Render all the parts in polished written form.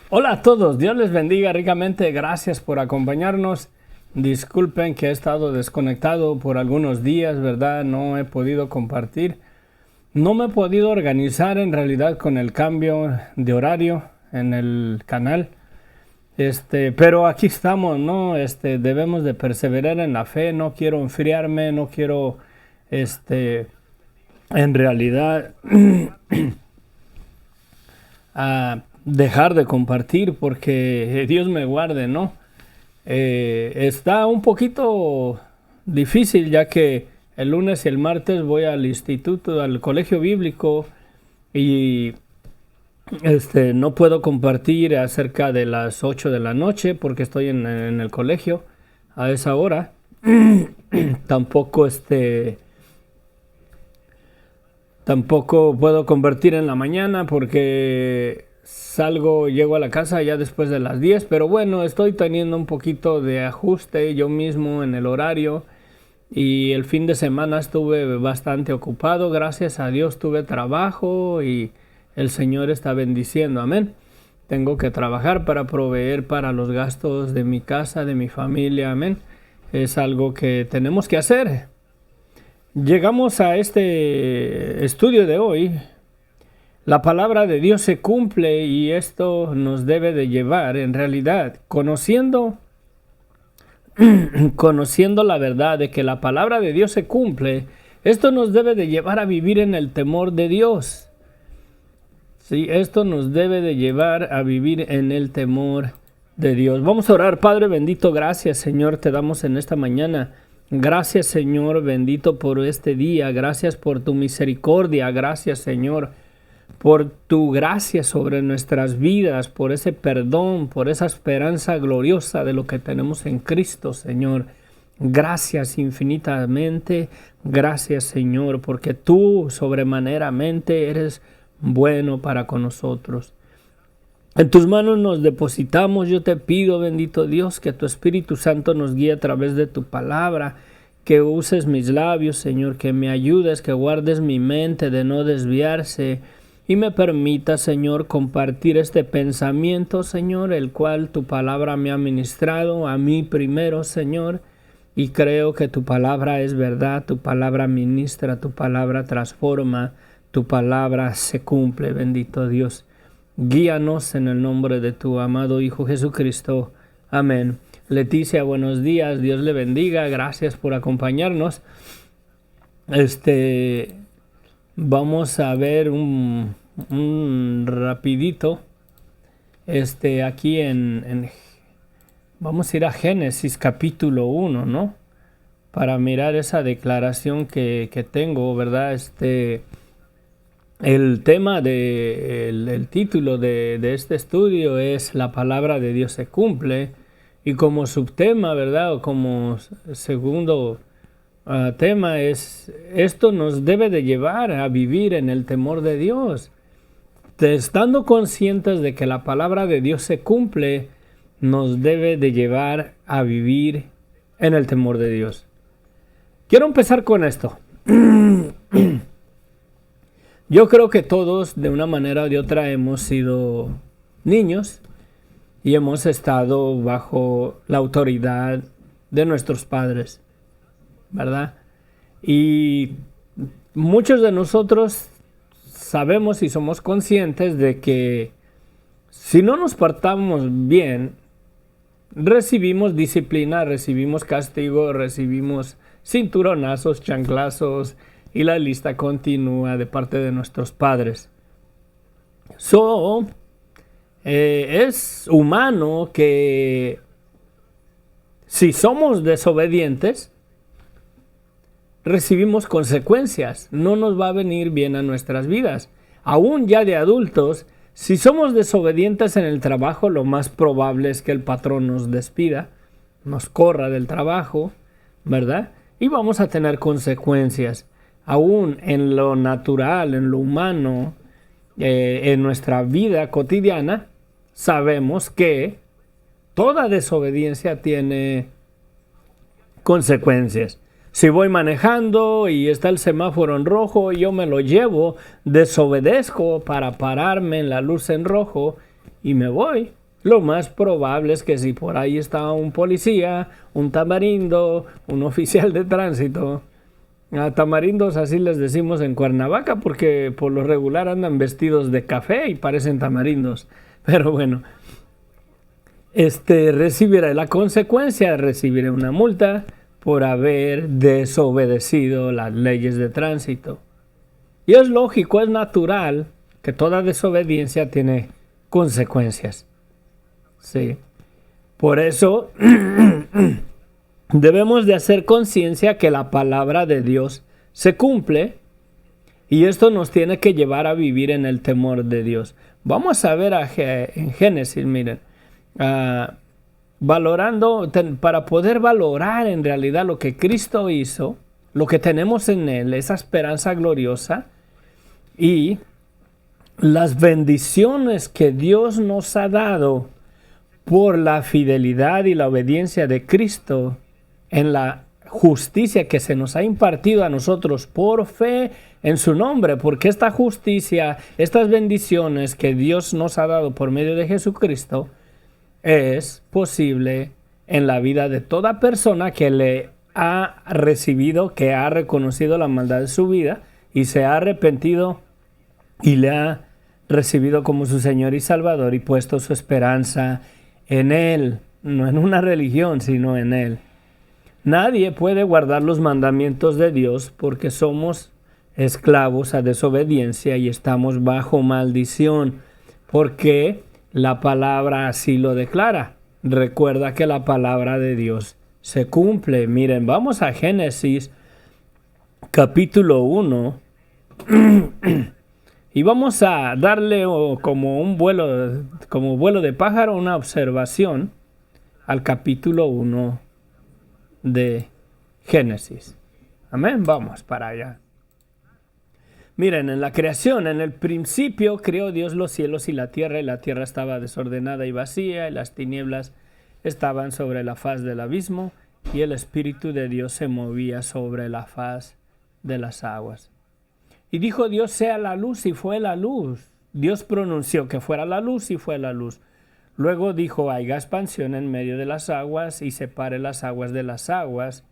Hola a todos, Dios les bendiga ricamente, gracias por acompañarnos. Disculpen que he estado desconectado por algunos días, ¿verdad? No he podido compartir. No me he podido organizar en realidad con el cambio de horario en el canal. Pero aquí estamos, ¿no? Debemos de perseverar en la fe, no quiero enfriarme, no quiero, en realidad, dejar de compartir porque Dios me guarde, ¿no? Está un poquito difícil ya que el lunes y el martes voy al instituto, al colegio bíblico y no puedo compartir acerca de las 8 de la noche porque estoy en el colegio a esa hora. Tampoco tampoco puedo convertir en la mañana porque llego a la casa ya después de las 10, pero bueno, estoy teniendo un poquito de ajuste yo mismo en el horario y el fin de semana estuve bastante ocupado, gracias a Dios tuve trabajo y el Señor está bendiciendo, amén. Tengo que trabajar para proveer para los gastos de mi casa, de mi familia, amén. Es algo que tenemos que hacer. Llegamos a este estudio de hoy. La palabra de Dios se cumple y esto nos debe de llevar, en realidad, conociendo la verdad de que la palabra de Dios se cumple, esto nos debe de llevar a vivir en el temor de Dios. Sí, esto nos debe de llevar a vivir en el temor de Dios. Vamos a orar. Padre bendito, gracias Señor, te damos en esta mañana. Gracias Señor bendito por este día, gracias por tu misericordia, gracias Señor por tu gracia sobre nuestras vidas, por ese perdón, por esa esperanza gloriosa de lo que tenemos en Cristo, Señor. Gracias infinitamente, gracias Señor, porque tú sobremaneramente eres bueno para con nosotros. En tus manos nos depositamos. Yo te pido, bendito Dios, que tu Espíritu Santo nos guíe a través de tu palabra, que uses mis labios, Señor, que me ayudes, que guardes mi mente de no desviarse y me permita, Señor, compartir este pensamiento, Señor, el cual tu palabra me ha ministrado a mí primero, Señor, y creo que tu palabra es verdad, tu palabra ministra, tu palabra transforma, tu palabra se cumple, bendito Dios. Guíanos en el nombre de tu amado Hijo Jesucristo. Amén. Leticia, buenos días. Dios le bendiga. Gracias por acompañarnos. Vamos a ver un rapidito. Aquí vamos a ir a Génesis capítulo 1, ¿no? Para mirar esa declaración que tengo, ¿verdad? El tema el título de este estudio es La palabra de Dios se cumple, y como subtema, ¿verdad? O como segundo tema es, esto nos debe de llevar a vivir en el temor de Dios. Estando conscientes de que la palabra de Dios se cumple, nos debe de llevar a vivir en el temor de Dios. Quiero empezar con esto. Yo creo que todos, de una manera o de otra, hemos sido niños y hemos estado bajo la autoridad de nuestros padres, ¿verdad? Y muchos de nosotros sabemos y somos conscientes de que si no nos portamos bien, recibimos disciplina, recibimos castigo, recibimos cinturonazos, chanclazos, y la lista continúa de parte de nuestros padres. Es humano que si somos desobedientes, recibimos consecuencias. No nos va a venir bien a nuestras vidas. Aún ya de adultos, si somos desobedientes en el trabajo, lo más probable es que el patrón nos despida, nos corra del trabajo, ¿verdad? Y vamos a tener consecuencias. Aún en lo natural, en lo humano, en nuestra vida cotidiana, sabemos que toda desobediencia tiene consecuencias. Si voy manejando y está el semáforo en rojo y yo me lo llevo, desobedezco para pararme en la luz en rojo y me voy. Lo más probable es que si por ahí está un policía, un tamarindo, un oficial de tránsito, a tamarindos así les decimos en Cuernavaca porque por lo regular andan vestidos de café y parecen tamarindos. Pero bueno, recibiré la consecuencia, recibiré una multa por haber desobedecido las leyes de tránsito. Y es lógico, es natural que toda desobediencia tiene consecuencias. Sí. Por eso debemos de hacer conciencia que la palabra de Dios se cumple y esto nos tiene que llevar a vivir en el temor de Dios. Vamos a ver en Génesis, miren, valorando, para poder valorar en realidad lo que Cristo hizo, lo que tenemos en Él, esa esperanza gloriosa y las bendiciones que Dios nos ha dado por la fidelidad y la obediencia de Cristo en la justicia que se nos ha impartido a nosotros por fe en su nombre, porque esta justicia, estas bendiciones que Dios nos ha dado por medio de Jesucristo, es posible en la vida de toda persona que le ha recibido, que ha reconocido la maldad de su vida y se ha arrepentido y le ha recibido como su Señor y Salvador y puesto su esperanza en Él, no en una religión, sino en Él. Nadie puede guardar los mandamientos de Dios porque somos esclavos a desobediencia y estamos bajo maldición, porque la palabra así lo declara. Recuerda que la palabra de Dios se cumple. Miren, vamos a Génesis capítulo 1 y vamos a darle como vuelo de pájaro una observación al capítulo 1 de Génesis. Amén, vamos para allá. Miren, en la creación, en el principio creó Dios los cielos y la tierra estaba desordenada y vacía, y las tinieblas estaban sobre la faz del abismo, y el Espíritu de Dios se movía sobre la faz de las aguas. Y dijo Dios, sea la luz, y fue la luz. Dios pronunció que fuera la luz, y fue la luz. Luego dijo, haya expansión en medio de las aguas, y separe las aguas de las aguas,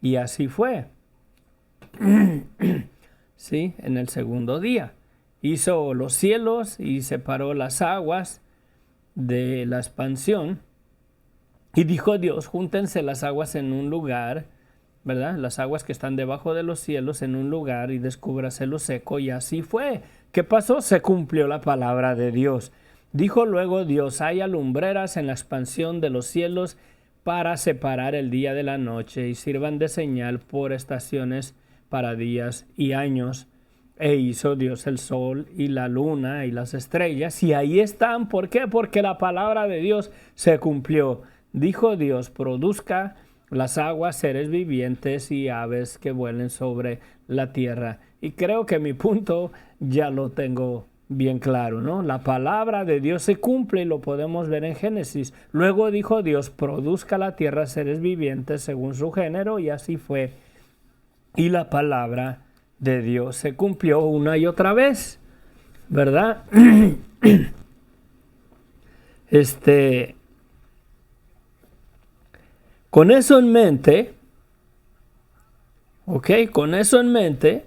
y así fue. Sí, en el segundo día. Hizo los cielos y separó las aguas de la expansión. Y dijo Dios, júntense las aguas en un lugar, ¿verdad? Las aguas que están debajo de los cielos en un lugar y descúbrase lo seco. Y así fue. ¿Qué pasó? Se cumplió la palabra de Dios. Dijo luego Dios, haya lumbreras en la expansión de los cielos para separar el día de la noche y sirvan de señal por estaciones para días y años. E hizo Dios el sol y la luna y las estrellas, y ahí están. ¿Por qué? Porque la palabra de Dios se cumplió. Dijo Dios, produzca las aguas seres vivientes y aves que vuelen sobre la tierra. Y creo que mi punto ya lo tengo bien claro, ¿no? La palabra de Dios se cumple y lo podemos ver en Génesis. Luego dijo Dios, produzca la tierra seres vivientes según su género, y así fue. Y la palabra de Dios se cumplió una y otra vez, ¿verdad? Con eso en mente, con eso en mente,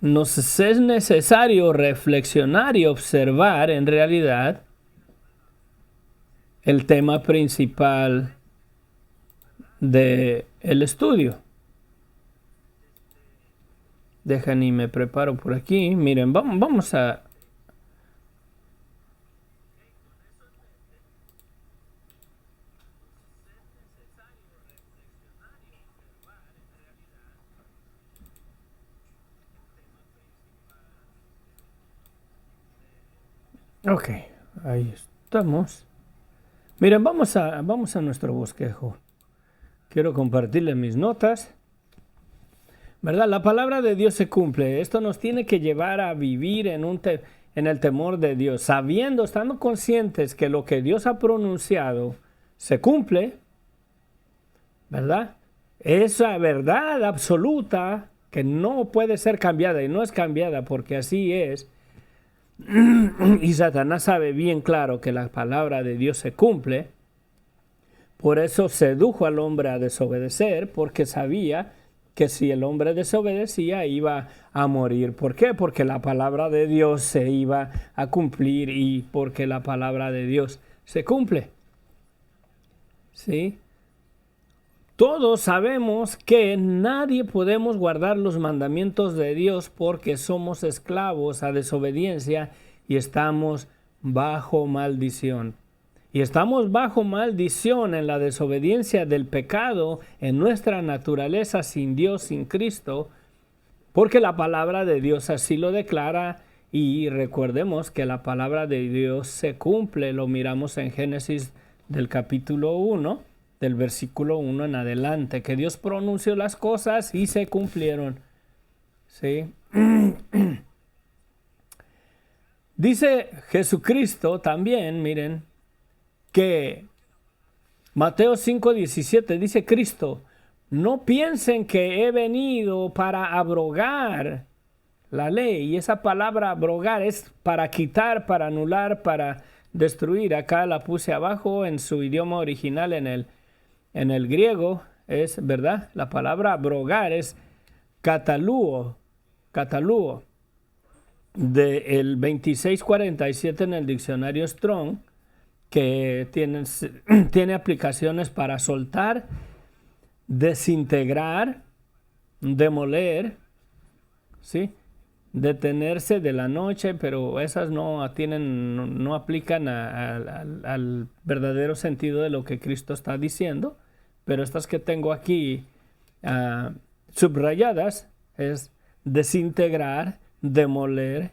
nos es necesario reflexionar y observar en realidad el tema principal del estudio. Dejan y me preparo por aquí. Miren, vamos a... Ok, ahí estamos. Miren, vamos a nuestro bosquejo. Quiero compartirles mis notas. ¿Verdad? La palabra de Dios se cumple. Esto nos tiene que llevar a vivir en el temor de Dios, sabiendo, estando conscientes que lo que Dios ha pronunciado se cumple, ¿verdad? Esa verdad absoluta que no puede ser cambiada y no es cambiada porque así es. Y Satanás sabe bien claro que la palabra de Dios se cumple. Por eso sedujo al hombre a desobedecer, porque sabía que si el hombre desobedecía iba a morir. ¿Por qué? Porque la palabra de Dios se iba a cumplir y porque la palabra de Dios se cumple. ¿Sí? Todos sabemos que nadie podemos guardar los mandamientos de Dios porque somos esclavos a desobediencia y estamos bajo maldición. Y estamos bajo maldición en la desobediencia del pecado, en nuestra naturaleza sin Dios, sin Cristo, porque la palabra de Dios así lo declara. Y recordemos que la palabra de Dios se cumple, lo miramos en Génesis del capítulo 1, del versículo 1 en adelante, que Dios pronunció las cosas y se cumplieron. ¿Sí? Dice Jesucristo también, miren, que Mateo 5:17 dice Cristo, no piensen que he venido para abrogar la ley. Y esa palabra abrogar es para quitar, para anular, para destruir. Acá la puse abajo en su idioma original, en el griego, es verdad. La palabra abrogar es cataluo, del 2647 en el diccionario Strong, que tiene aplicaciones para soltar, desintegrar, demoler, ¿sí? Detenerse de la noche, pero esas no aplican al verdadero sentido de lo que Cristo está diciendo. Pero estas que tengo aquí subrayadas es desintegrar, demoler,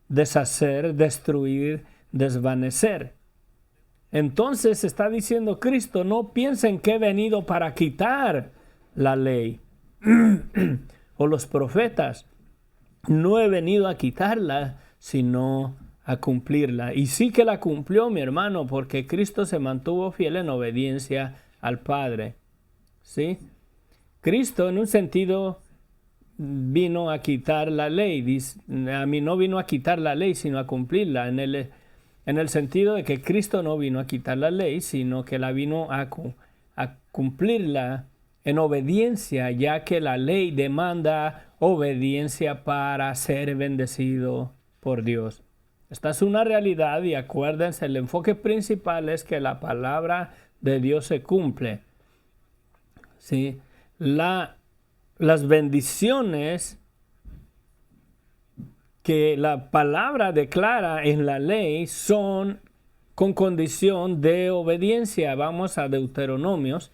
deshacer, destruir, desvanecer. Entonces está diciendo Cristo, no piensen que he venido para quitar la ley o los profetas. No he venido a quitarla, sino a cumplirla. Y sí que la cumplió, mi hermano, porque Cristo se mantuvo fiel en obediencia al Padre. ¿Sí? Cristo, en un sentido, vino a quitar la ley. A mí no vino a quitar la ley, sino a cumplirla. En el sentido de que Cristo no vino a quitar la ley, sino que la vino a cumplirla en obediencia, ya que la ley demanda obediencia para ser bendecido por Dios. Esta es una realidad y acuérdense, el enfoque principal es que la palabra de Dios se cumple. ¿Sí? Las bendiciones que la palabra declara en la ley son con condición de obediencia. Vamos a Deuteronomios,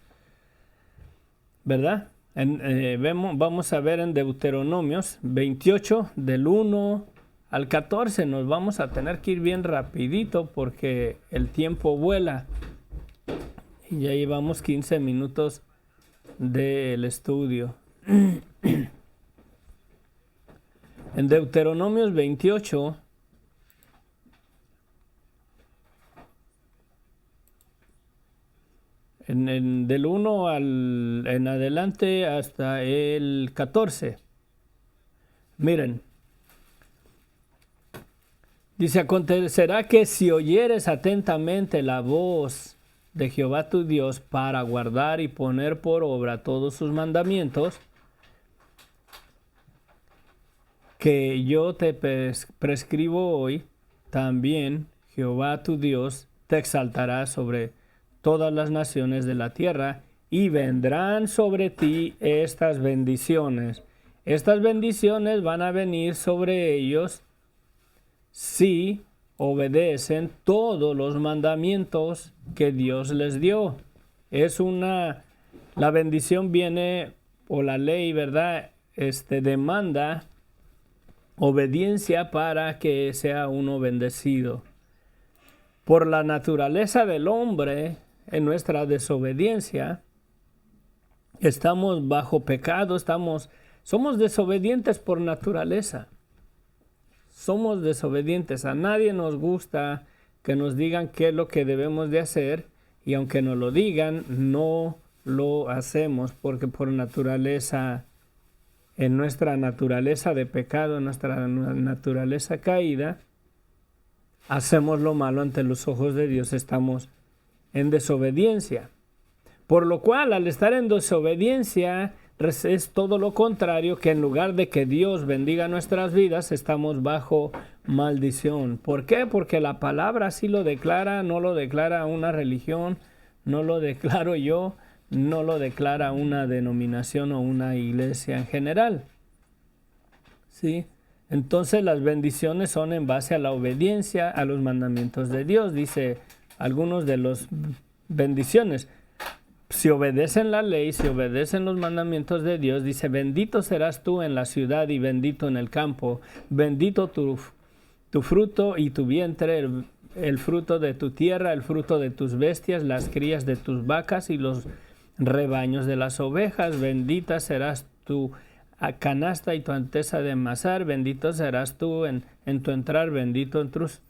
¿verdad? Vamos a ver en Deuteronomios 28, del 1 al 14. Nos vamos a tener que ir bien rapidito porque el tiempo vuela. Y ya llevamos 15 minutos del estudio. En Deuteronomios 28, del 1 en adelante hasta el 14. Miren, dice, acontecerá que si oyeres atentamente la voz de Jehová tu Dios para guardar y poner por obra todos sus mandamientos, que yo te prescribo hoy, también Jehová tu Dios te exaltará sobre todas las naciones de la tierra y vendrán sobre ti estas bendiciones. Estas bendiciones van a venir sobre ellos si obedecen todos los mandamientos que Dios les dio. La bendición viene, o la ley, ¿verdad? Demanda obediencia para que sea uno bendecido. Por la naturaleza del hombre, en nuestra desobediencia, estamos bajo pecado, somos desobedientes por naturaleza. Somos desobedientes. A nadie nos gusta que nos digan qué es lo que debemos de hacer, y aunque nos lo digan, no lo hacemos porque por naturaleza, en nuestra naturaleza de pecado, en nuestra naturaleza caída, hacemos lo malo ante los ojos de Dios, estamos en desobediencia. Por lo cual, al estar en desobediencia, es todo lo contrario, que en lugar de que Dios bendiga nuestras vidas, estamos bajo maldición. ¿Por qué? Porque la palabra así lo declara, no lo declara una religión, no lo declaro yo, no lo declara una denominación o una iglesia en general. ¿Sí? Entonces las bendiciones son en base a la obediencia a los mandamientos de Dios. Dice algunos de las bendiciones. Si obedecen la ley, si obedecen los mandamientos de Dios, dice, bendito serás tú en la ciudad y bendito en el campo. Bendito tu fruto y tu vientre, el fruto de tu tierra, el fruto de tus bestias, las crías de tus vacas y los rebaños de las ovejas. Bendita serás tu canasta y tu antesa de amasar. Bendito serás tú en tu entrar, bendito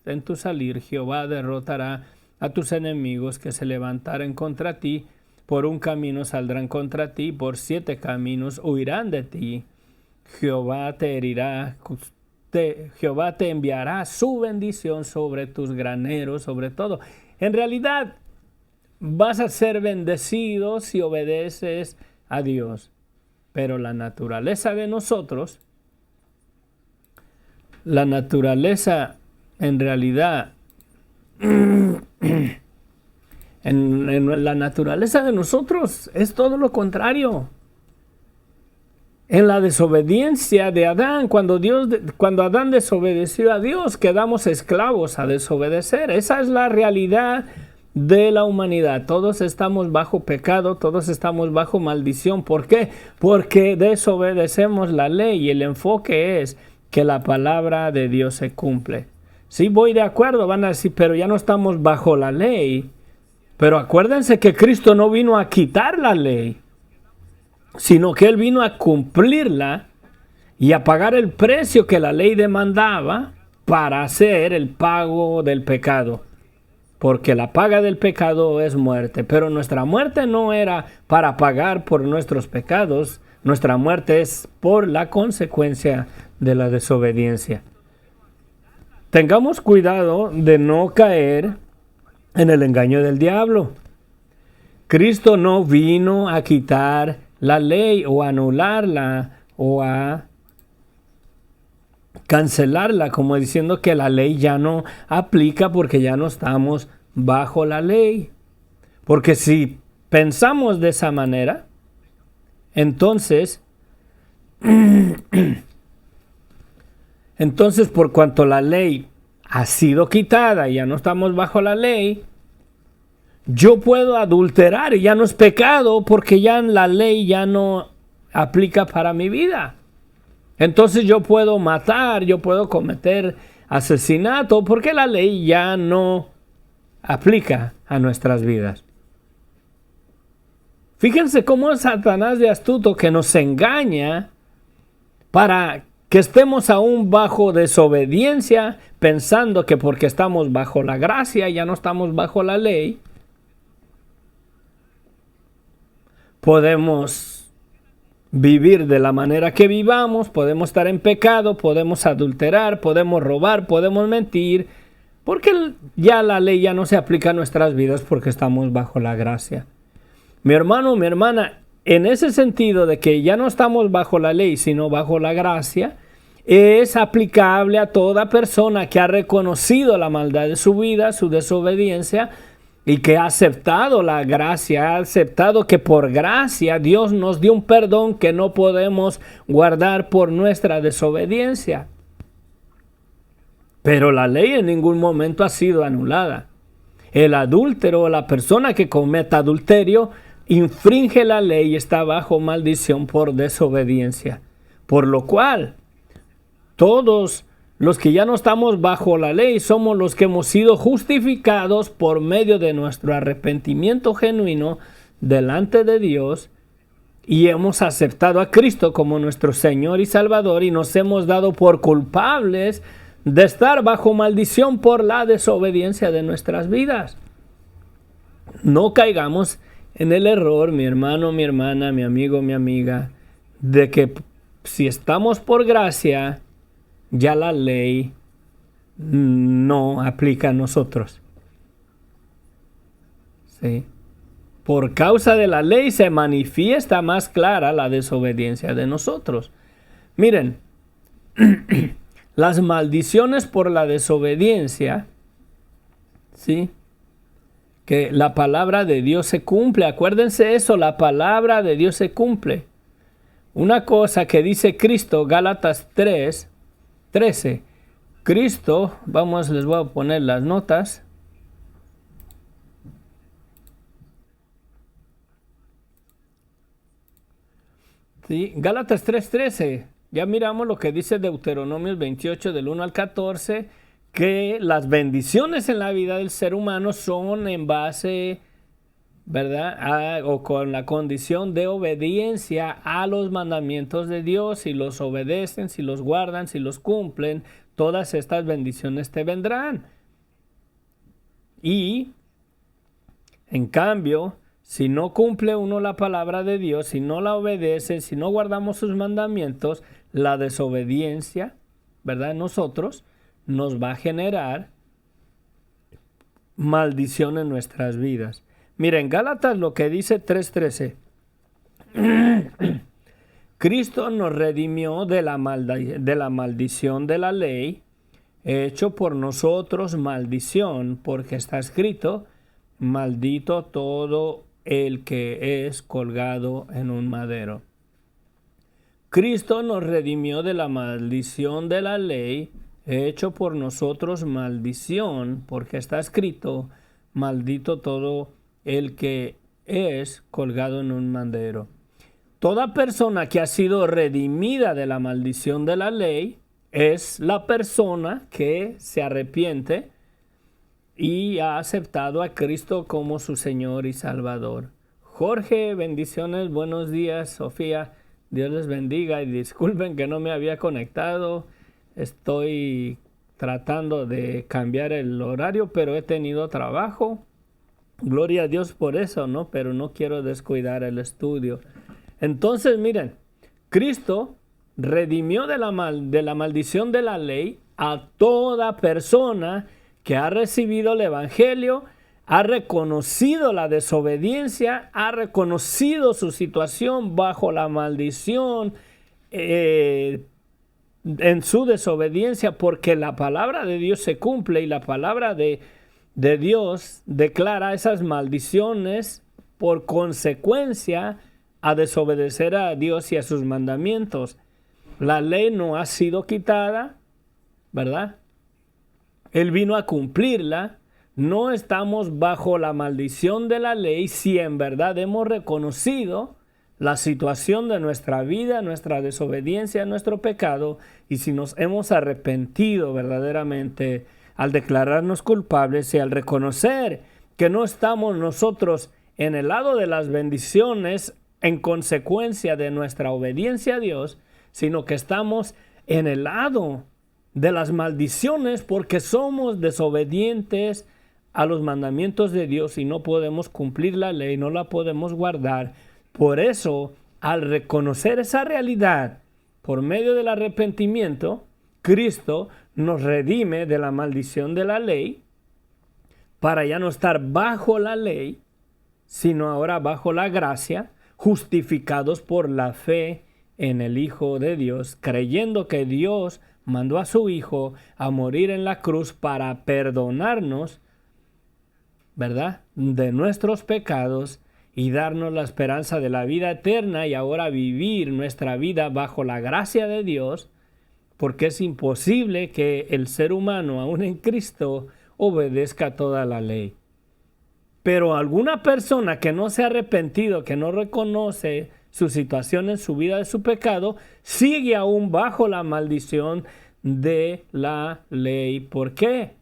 en tu salir. Jehová derrotará a tus enemigos que se levantaren contra ti. Por un camino saldrán contra ti, por 7 caminos huirán de ti. Jehová te herirá, Jehová te enviará su bendición sobre tus graneros, sobre todo. En realidad, vas a ser bendecido si obedeces a Dios. Pero la naturaleza de nosotros, la naturaleza en realidad... En la naturaleza de nosotros es todo lo contrario. En la desobediencia de Adán, cuando Adán desobedeció a Dios, quedamos esclavos a desobedecer. Esa es la realidad de la humanidad. Todos estamos bajo pecado, todos estamos bajo maldición. ¿Por qué? Porque desobedecemos la ley y el enfoque es que la palabra de Dios se cumple. Sí, voy de acuerdo, van a decir, pero ya no estamos bajo la ley. Pero acuérdense que Cristo no vino a quitar la ley, sino que Él vino a cumplirla y a pagar el precio que la ley demandaba para hacer el pago del pecado. Porque la paga del pecado es muerte, pero nuestra muerte no era para pagar por nuestros pecados, nuestra muerte es por la consecuencia de la desobediencia. Tengamos cuidado de no caer en el engaño del diablo. Cristo no vino a quitar la ley o a anularla o a cancelarla, como diciendo que la ley ya no aplica porque ya no estamos bajo la ley. Porque si pensamos de esa manera, entonces por cuanto la ley ha sido quitada y ya no estamos bajo la ley, yo puedo adulterar y ya no es pecado porque ya la ley ya no aplica para mi vida. Entonces yo puedo matar, yo puedo cometer asesinato porque la ley ya no aplica a nuestras vidas. Fíjense cómo es Satanás de astuto que nos engaña para que estemos aún bajo desobediencia, pensando que porque estamos bajo la gracia, ya no estamos bajo la ley, podemos vivir de la manera que vivamos, podemos estar en pecado, podemos adulterar, podemos robar, podemos mentir, porque ya la ley ya no se aplica a nuestras vidas porque estamos bajo la gracia. Mi hermano, mi hermana, en ese sentido de que ya no estamos bajo la ley, sino bajo la gracia, es aplicable a toda persona que ha reconocido la maldad de su vida, su desobediencia, y que ha aceptado la gracia, ha aceptado que por gracia Dios nos dio un perdón que no podemos guardar por nuestra desobediencia. Pero la ley en ningún momento ha sido anulada. El adúltero o la persona que cometa adulterio infringe la ley y está bajo maldición por desobediencia. Por lo cual, todos los que ya no estamos bajo la ley somos los que hemos sido justificados por medio de nuestro arrepentimiento genuino delante de Dios y hemos aceptado a Cristo como nuestro Señor y Salvador y nos hemos dado por culpables de estar bajo maldición por la desobediencia de nuestras vidas. No caigamos en el error, mi hermano, mi hermana, mi amigo, mi amiga, de que si estamos por gracia, ya la ley no aplica a nosotros. ¿Sí? Por causa de la ley se manifiesta más clara la desobediencia de nosotros. Miren, las maldiciones por la desobediencia, ¿sí? Que la palabra de Dios se cumple. Acuérdense eso, la palabra de Dios se cumple. Una cosa que dice Cristo, Gálatas 3:13. Cristo, les voy a poner las notas. Sí, Gálatas 3:13. Ya miramos lo que dice Deuteronomio 28 del 1 al 14, que las bendiciones en la vida del ser humano son en base, ¿verdad? O con la condición de obediencia a los mandamientos de Dios. Si los obedecen, si los guardan, si los cumplen, todas estas bendiciones te vendrán. Y, en cambio, si no cumple uno la palabra de Dios, si no la obedece, si no guardamos sus mandamientos, la desobediencia, ¿verdad? Nosotros nos va a generar maldición en nuestras vidas. Miren, Gálatas lo que dice 3:13. Cristo nos redimió de la maldición de la ley, hecho por nosotros maldición, porque está escrito, maldito todo el que es colgado en un madero. Cristo nos redimió de la maldición de la ley, hecho por nosotros maldición, porque está escrito, maldito todo el que es colgado en un madero. Toda persona que ha sido redimida de la maldición de la ley es la persona que se arrepiente y ha aceptado a Cristo como su Señor y Salvador. Jorge, bendiciones, buenos días. Sofía, Dios les bendiga y disculpen que no me había conectado. Estoy tratando de cambiar el horario, pero he tenido trabajo. Gloria a Dios por eso, ¿no? Pero no quiero descuidar el estudio. Entonces, miren, Cristo redimió de la maldición de la ley a toda persona que ha recibido el Evangelio, ha reconocido la desobediencia, ha reconocido su situación bajo la maldición en su desobediencia, porque la palabra de Dios se cumple y la palabra de Dios declara esas maldiciones por consecuencia a desobedecer a Dios y a sus mandamientos. La ley no ha sido quitada, ¿verdad? Él vino a cumplirla. No estamos bajo la maldición de la ley si en verdad hemos reconocido la situación de nuestra vida, nuestra desobediencia, nuestro pecado, y si nos hemos arrepentido verdaderamente al declararnos culpables y al reconocer que no estamos nosotros en el lado de las bendiciones en consecuencia de nuestra obediencia a Dios, sino que estamos en el lado de las maldiciones porque somos desobedientes a los mandamientos de Dios y no podemos cumplir la ley, no la podemos guardar. Por eso, al reconocer esa realidad por medio del arrepentimiento, Cristo nos redime de la maldición de la ley para ya no estar bajo la ley, sino ahora bajo la gracia, justificados por la fe en el Hijo de Dios, creyendo que Dios mandó a su Hijo a morir en la cruz para perdonarnos, ¿verdad?, de nuestros pecados y darnos la esperanza de la vida eterna y ahora vivir nuestra vida bajo la gracia de Dios, porque es imposible que el ser humano, aún en Cristo, obedezca toda la ley. Pero alguna persona que no se ha arrepentido, que no reconoce su situación en su vida de su pecado, sigue aún bajo la maldición de la ley. ¿Por qué?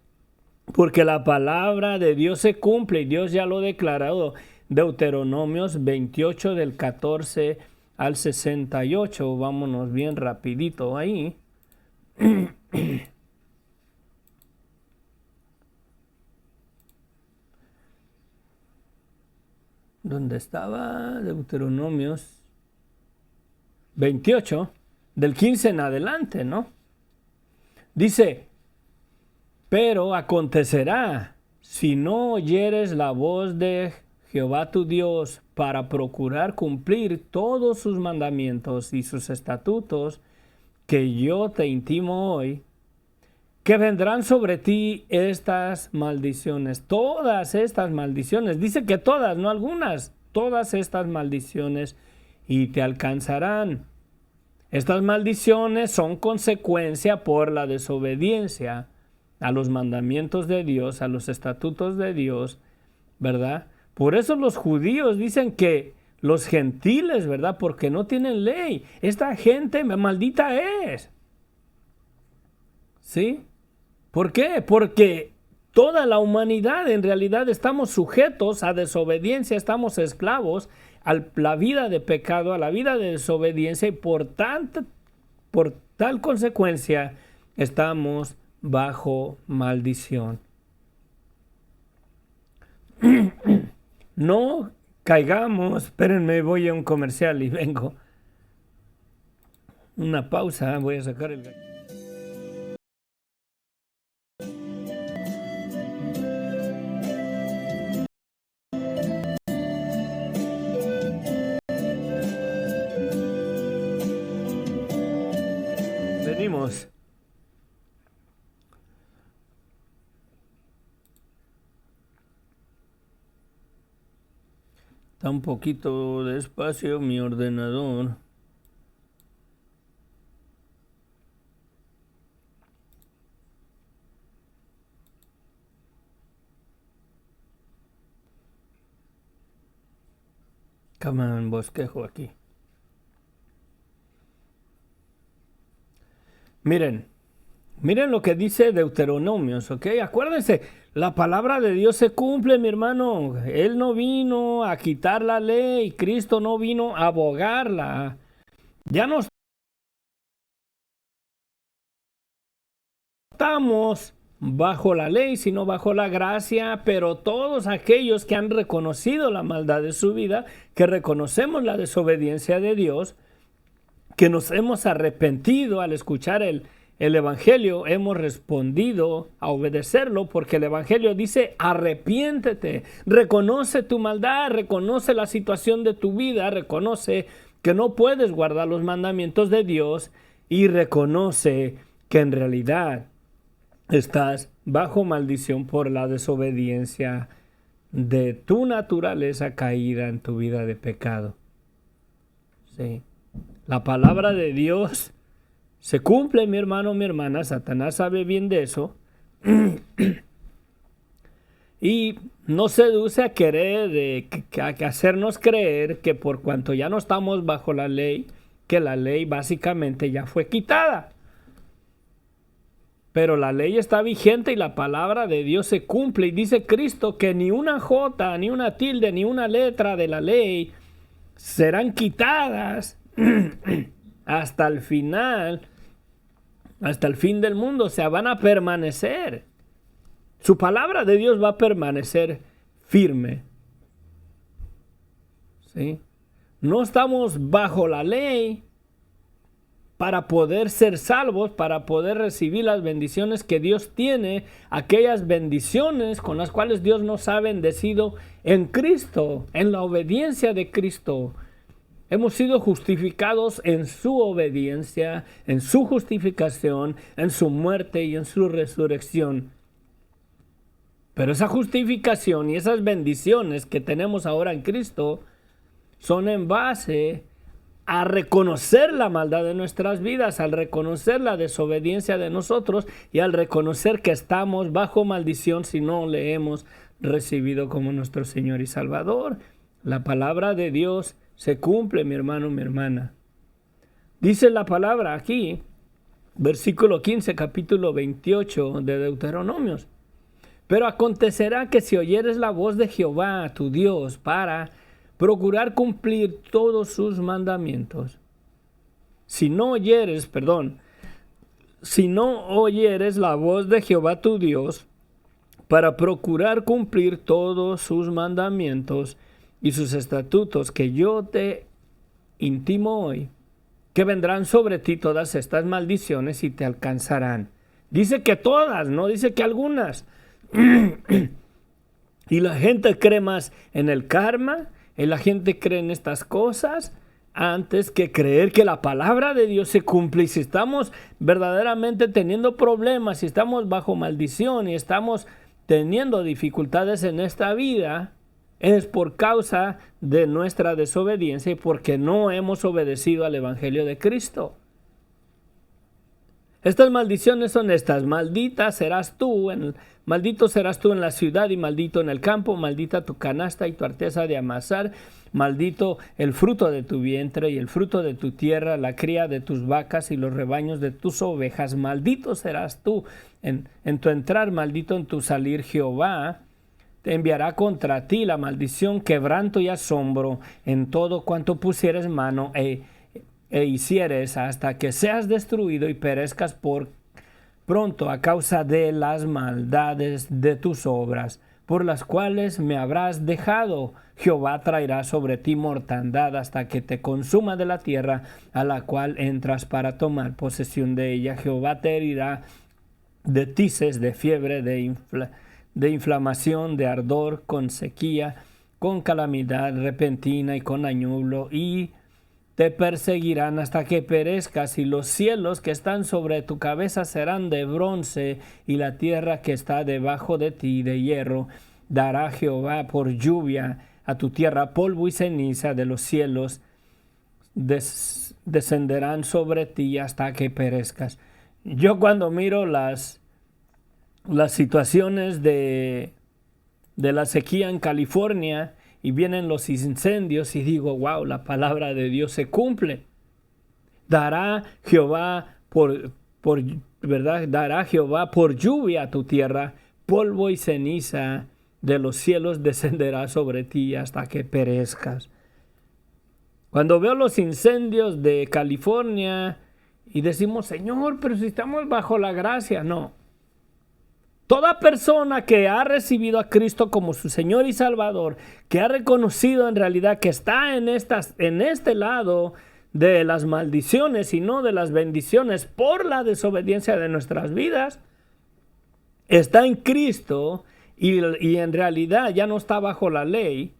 Porque la palabra de Dios se cumple y Dios ya lo ha declarado. Deuteronomios 28 del 14 al 68. Vámonos bien rapidito ahí. ¿Dónde estaba? Deuteronomios 28, del 15 en adelante, ¿no? Dice, Pero acontecerá, si no oyeres la voz de Jehová tu Dios para procurar cumplir todos sus mandamientos y sus estatutos que yo te intimo hoy, que vendrán sobre ti estas maldiciones, todas estas maldiciones, dice que todas, no algunas, todas estas maldiciones, y te alcanzarán. Estas maldiciones son consecuencia por la desobediencia a los mandamientos de Dios, a los estatutos de Dios, ¿verdad? Por eso los judíos dicen que los gentiles, ¿verdad? Porque no tienen ley. Esta gente maldita es. ¿Sí? ¿Por qué? Porque toda la humanidad en realidad estamos sujetos a desobediencia, estamos esclavos a la vida de pecado, a la vida de desobediencia, y por tal consecuencia estamos bajo maldición. No caigamos, espérenme, voy a un comercial y vengo. Una pausa, voy a sacar el... Venimos. Está un poquito despacio mi ordenador. Cama en bosquejo aquí. Miren lo que dice Deuteronomios, ¿ok? Acuérdense, la palabra de Dios se cumple, mi hermano. Él no vino a quitar la ley, Cristo no vino a abogarla. Ya no estamos bajo la ley, sino bajo la gracia, pero todos aquellos que han reconocido la maldad de su vida, que reconocemos la desobediencia de Dios, que nos hemos arrepentido al escuchar el Evangelio, hemos respondido a obedecerlo, porque el Evangelio dice: arrepiéntete, reconoce tu maldad, reconoce la situación de tu vida, reconoce que no puedes guardar los mandamientos de Dios y reconoce que en realidad estás bajo maldición por la desobediencia de tu naturaleza caída en tu vida de pecado. Sí. La palabra de Dios se cumple, mi hermano, mi hermana. Satanás sabe bien de eso. Y nos seduce a querer, a hacernos creer que por cuanto ya no estamos bajo la ley, que la ley básicamente ya fue quitada. Pero la ley está vigente y la palabra de Dios se cumple. Y dice Cristo que ni una jota, ni una tilde, ni una letra de la ley serán quitadas hasta el final, hasta el fin del mundo. O sea, van a permanecer. Su palabra de Dios va a permanecer firme. ¿Sí? No estamos bajo la ley para poder ser salvos, para poder recibir las bendiciones que Dios tiene, aquellas bendiciones con las cuales Dios nos ha bendecido en Cristo, en la obediencia de Cristo. Hemos sido justificados en su obediencia, en su justificación, en su muerte y en su resurrección. Pero esa justificación y esas bendiciones que tenemos ahora en Cristo son en base a reconocer la maldad de nuestras vidas, al reconocer la desobediencia de nosotros y al reconocer que estamos bajo maldición si no le hemos recibido como nuestro Señor y Salvador. La palabra de Dios se cumple, mi hermano, mi hermana. Dice la palabra aquí, versículo 15, capítulo 28 de Deuteronomios. Pero acontecerá que si oyeres la voz de Jehová, tu Dios, para procurar cumplir todos sus mandamientos. Si no oyeres la voz de Jehová tu Dios, para procurar cumplir todos sus mandamientos y sus estatutos que yo te intimo hoy, que vendrán sobre ti todas estas maldiciones y te alcanzarán. Dice que todas, no dice que algunas. Y la gente cree más en el karma, y la gente cree en estas cosas, antes que creer que la palabra de Dios se cumple. Y si estamos verdaderamente teniendo problemas, si estamos bajo maldición y estamos teniendo dificultades en esta vida, es por causa de nuestra desobediencia y porque no hemos obedecido al Evangelio de Cristo. Estas maldiciones son estas: maldito serás tú en la ciudad y maldito en el campo, maldita tu canasta y tu arteza de amasar, maldito el fruto de tu vientre y el fruto de tu tierra, la cría de tus vacas y los rebaños de tus ovejas, maldito serás tú en tu entrar, maldito en tu salir. Jehová te enviará contra ti la maldición, quebranto y asombro en todo cuanto pusieres mano e hicieres, hasta que seas destruido y perezcas por pronto a causa de las maldades de tus obras, por las cuales me habrás dejado. Jehová traerá sobre ti mortandad hasta que te consuma de la tierra a la cual entras para tomar posesión de ella. Jehová te herirá de tices, de fiebre, de inflamación, de ardor, con sequía, con calamidad repentina y con añublo, y te perseguirán hasta que perezcas, y los cielos que están sobre tu cabeza serán de bronce, y la tierra que está debajo de ti de hierro. Dará Jehová por lluvia a tu tierra polvo y ceniza de los cielos, descenderán sobre ti hasta que perezcas. Yo cuando miro las situaciones de la sequía en California, y vienen los incendios, y digo, wow, la palabra de Dios se cumple. Dará Jehová dará Jehová por lluvia a tu tierra, polvo y ceniza de los cielos descenderá sobre ti hasta que perezcas. Cuando veo los incendios de California y decimos, Señor, pero si estamos bajo la gracia, no. Toda persona que ha recibido a Cristo como su Señor y Salvador, que ha reconocido en realidad que está en este lado de las maldiciones y no de las bendiciones por la desobediencia de nuestras vidas, está en Cristo y en realidad ya no está bajo la ley,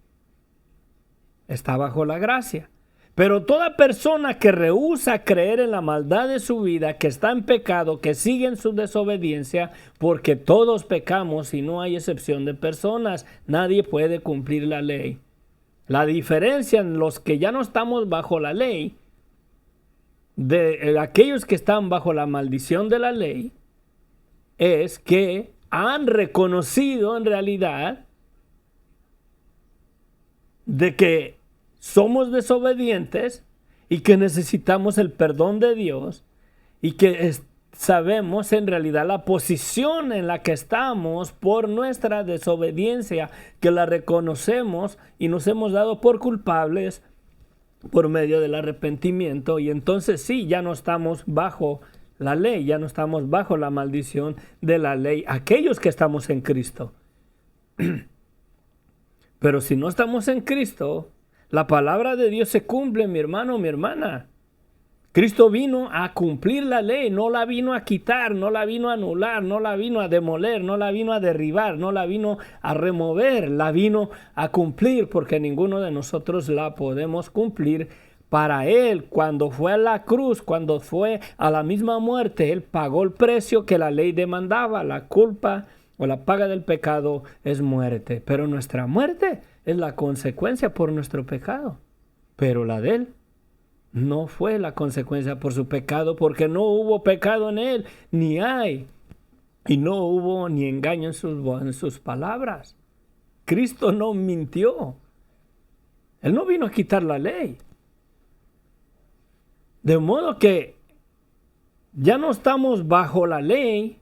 está bajo la gracia. Pero toda persona que rehúsa creer en la maldad de su vida, que está en pecado, que sigue en su desobediencia, porque todos pecamos y no hay excepción de personas, nadie puede cumplir la ley. La diferencia en los que ya no estamos bajo la ley, de aquellos que están bajo la maldición de la ley, es que han reconocido en realidad de que somos desobedientes y que necesitamos el perdón de Dios, y que sabemos en realidad la posición en la que estamos por nuestra desobediencia, que la reconocemos y nos hemos dado por culpables por medio del arrepentimiento. Y entonces sí, ya no estamos bajo la ley, ya no estamos bajo la maldición de la ley, aquellos que estamos en Cristo. Pero si no estamos en Cristo, la palabra de Dios se cumple, mi hermano, mi hermana. Cristo vino a cumplir la ley, no la vino a quitar, no la vino a anular, no la vino a demoler, no la vino a derribar, no la vino a remover, la vino a cumplir, porque ninguno de nosotros la podemos cumplir. Para Él, cuando fue a la cruz, cuando fue a la misma muerte, Él pagó el precio que la ley demandaba. La culpa o la paga del pecado es muerte, pero nuestra muerte es la consecuencia por nuestro pecado, pero la de Él no fue la consecuencia por su pecado, porque no hubo pecado en Él, ni hay, y no hubo ni engaño en sus palabras. Cristo no mintió. Él no vino a quitar la ley. De modo que ya no estamos bajo la ley.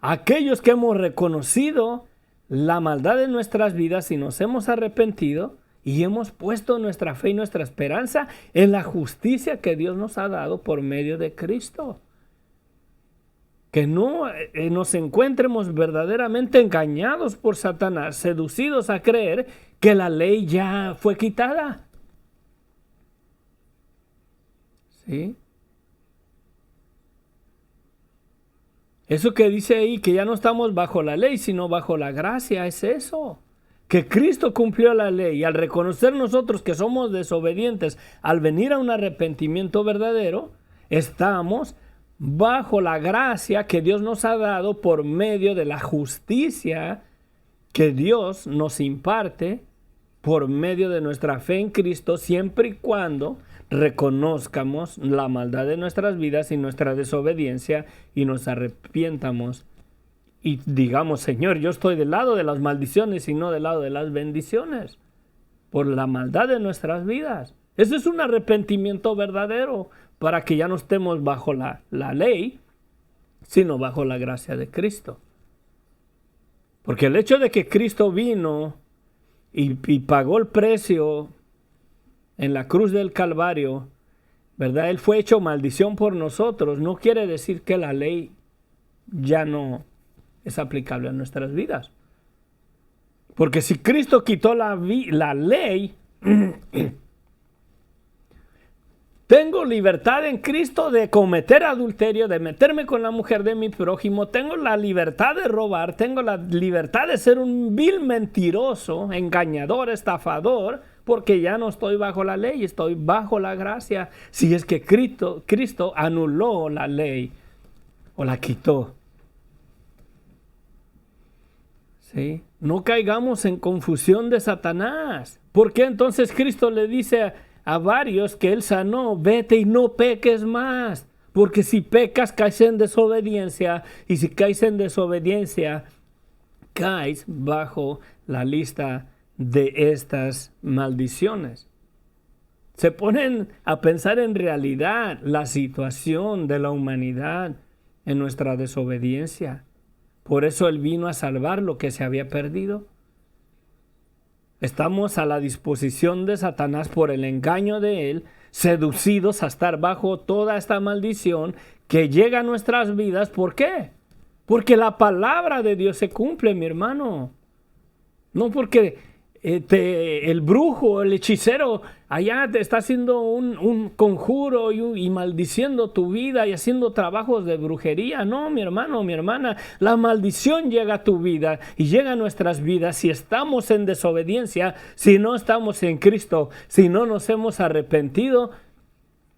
Aquellos que hemos reconocido la maldad de nuestras vidas y nos hemos arrepentido y hemos puesto nuestra fe y nuestra esperanza en la justicia que Dios nos ha dado por medio de Cristo. Que no nos encuentremos verdaderamente engañados por Satanás, seducidos a creer que la ley ya fue quitada. ¿Sí? Eso que dice ahí, que ya no estamos bajo la ley, sino bajo la gracia, es eso. Que Cristo cumplió la ley y al reconocer nosotros que somos desobedientes, al venir a un arrepentimiento verdadero, estamos bajo la gracia que Dios nos ha dado por medio de la justicia que Dios nos imparte por medio de nuestra fe en Cristo, siempre y cuando reconozcamos la maldad de nuestras vidas y nuestra desobediencia y nos arrepientamos y digamos: Señor, yo estoy del lado de las maldiciones y no del lado de las bendiciones por la maldad de nuestras vidas. Eso es un arrepentimiento verdadero, para que ya no estemos bajo la ley, sino bajo la gracia de Cristo. Porque el hecho de que Cristo vino y pagó el precio en la cruz del Calvario, ¿verdad? Él fue hecho maldición por nosotros. No quiere decir que la ley ya no es aplicable a nuestras vidas. Porque si Cristo quitó la ley, tengo libertad en Cristo de cometer adulterio, de meterme con la mujer de mi prójimo. Tengo la libertad de robar. Tengo la libertad de ser un vil mentiroso, engañador, estafador, porque ya no estoy bajo la ley, estoy bajo la gracia. Si es que Cristo anuló la ley o la quitó. ¿Sí? No caigamos en confusión de Satanás. ¿Por qué entonces Cristo le dice a varios que Él sanó: vete y no peques más? Porque si pecas, caes en desobediencia, y si caes en desobediencia, caes bajo la lista de estas maldiciones. Se ponen a pensar en realidad la situación de la humanidad en nuestra desobediencia. Por eso Él vino a salvar lo que se había perdido. Estamos a la disposición de Satanás por el engaño de él, seducidos a estar bajo toda esta maldición que llega a nuestras vidas. ¿Por qué? Porque la palabra de Dios se cumple, mi hermano. No porque el brujo, el hechicero, allá te está haciendo un conjuro y maldiciendo tu vida y haciendo trabajos de brujería. No, mi hermano, mi hermana, la maldición llega a tu vida y llega a nuestras vidas si estamos en desobediencia, si no estamos en Cristo, si no nos hemos arrepentido.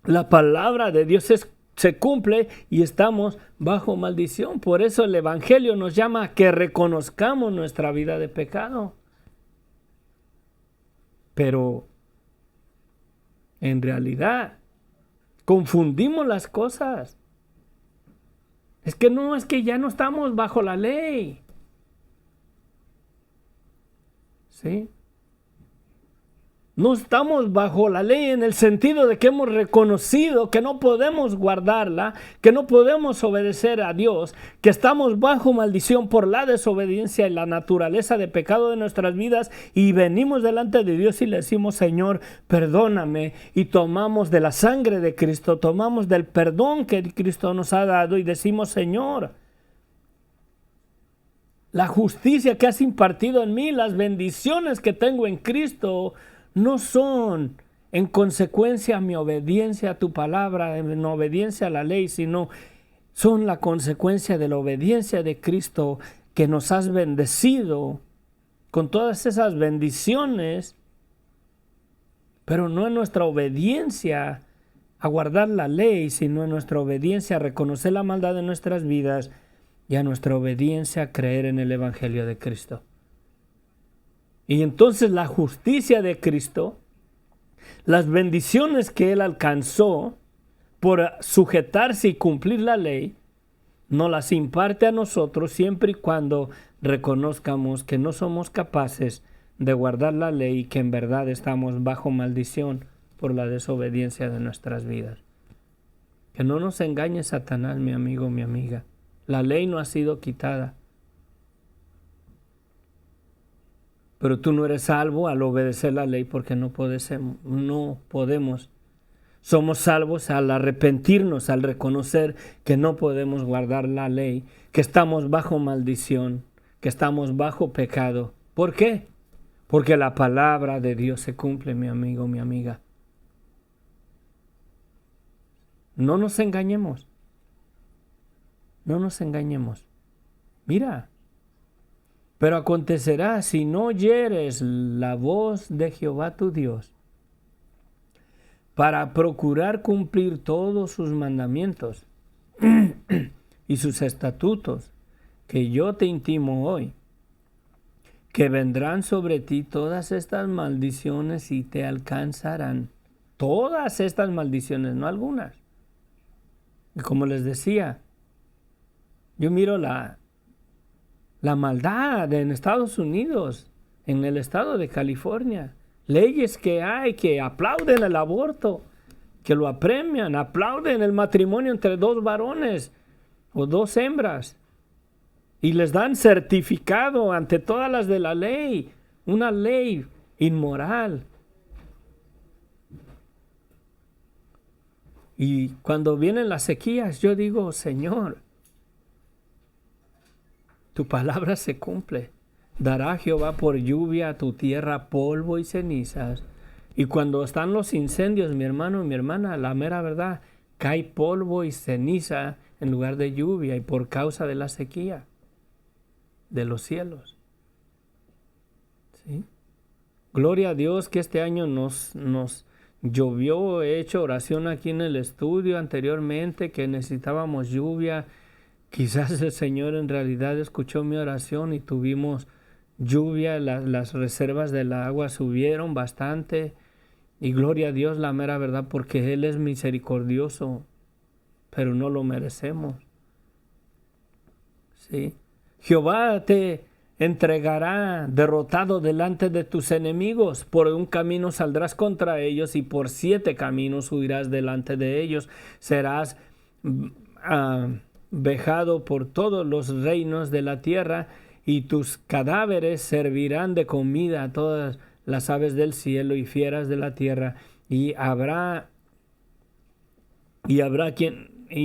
La palabra de Dios se cumple y estamos bajo maldición. Por eso el Evangelio nos llama a que reconozcamos nuestra vida de pecado. Pero en realidad confundimos las cosas. Es que ya no estamos bajo la ley. ¿Sí? No estamos bajo la ley en el sentido de que hemos reconocido que no podemos guardarla, que no podemos obedecer a Dios, que estamos bajo maldición por la desobediencia y la naturaleza de pecado de nuestras vidas, y venimos delante de Dios y le decimos: Señor, perdóname, y tomamos de la sangre de Cristo, tomamos del perdón que Cristo nos ha dado y decimos: Señor, la justicia que has impartido en mí, las bendiciones que tengo en Cristo, no son en consecuencia a mi obediencia a tu palabra, en obediencia a la ley, sino son la consecuencia de la obediencia de Cristo, que nos has bendecido con todas esas bendiciones, pero no en nuestra obediencia a guardar la ley, sino en nuestra obediencia a reconocer la maldad de nuestras vidas y a nuestra obediencia a creer en el Evangelio de Cristo. Y entonces la justicia de Cristo, las bendiciones que Él alcanzó por sujetarse y cumplir la ley, nos las imparte a nosotros siempre y cuando reconozcamos que no somos capaces de guardar la ley y que en verdad estamos bajo maldición por la desobediencia de nuestras vidas. Que no nos engañe Satanás, mi amigo, mi amiga. La ley no ha sido quitada. Pero tú no eres salvo al obedecer la ley, porque no podemos. Somos salvos al arrepentirnos, al reconocer que no podemos guardar la ley, que estamos bajo maldición, que estamos bajo pecado. ¿Por qué? Porque la palabra de Dios se cumple, mi amigo, mi amiga. No nos engañemos. No nos engañemos. Mira, pero acontecerá si no oyeres la voz de Jehová tu Dios, para procurar cumplir todos sus mandamientos y sus estatutos, que yo te intimo hoy, que vendrán sobre ti todas estas maldiciones y te alcanzarán. Todas estas maldiciones, no algunas. Y como les decía, yo miro la maldad en Estados Unidos, en el estado de California. Leyes que hay que aplauden el aborto, que lo apremian, aplauden el matrimonio entre dos varones o dos hembras. Y les dan certificado ante todas las de la ley, una ley inmoral. Y cuando vienen las sequías, yo digo, Señor, tu palabra se cumple. Dará Jehová por lluvia a tu tierra polvo y cenizas. Y cuando están los incendios, mi hermano y mi hermana, la mera verdad, cae polvo y ceniza en lugar de lluvia y por causa de la sequía de los cielos. ¿Sí? Gloria a Dios que este año nos llovió. He hecho oración aquí en el estudio anteriormente que necesitábamos lluvia. Quizás el Señor en realidad escuchó mi oración y tuvimos lluvia. Las reservas del agua subieron bastante. Y gloria a Dios, la mera verdad, porque Él es misericordioso, pero no lo merecemos. ¿Sí? Jehová te entregará derrotado delante de tus enemigos. Por un camino saldrás contra ellos y por 7 caminos huirás delante de ellos. Serás vejado por todos los reinos de la tierra y tus cadáveres servirán de comida a todas las aves del cielo y fieras de la tierra. Y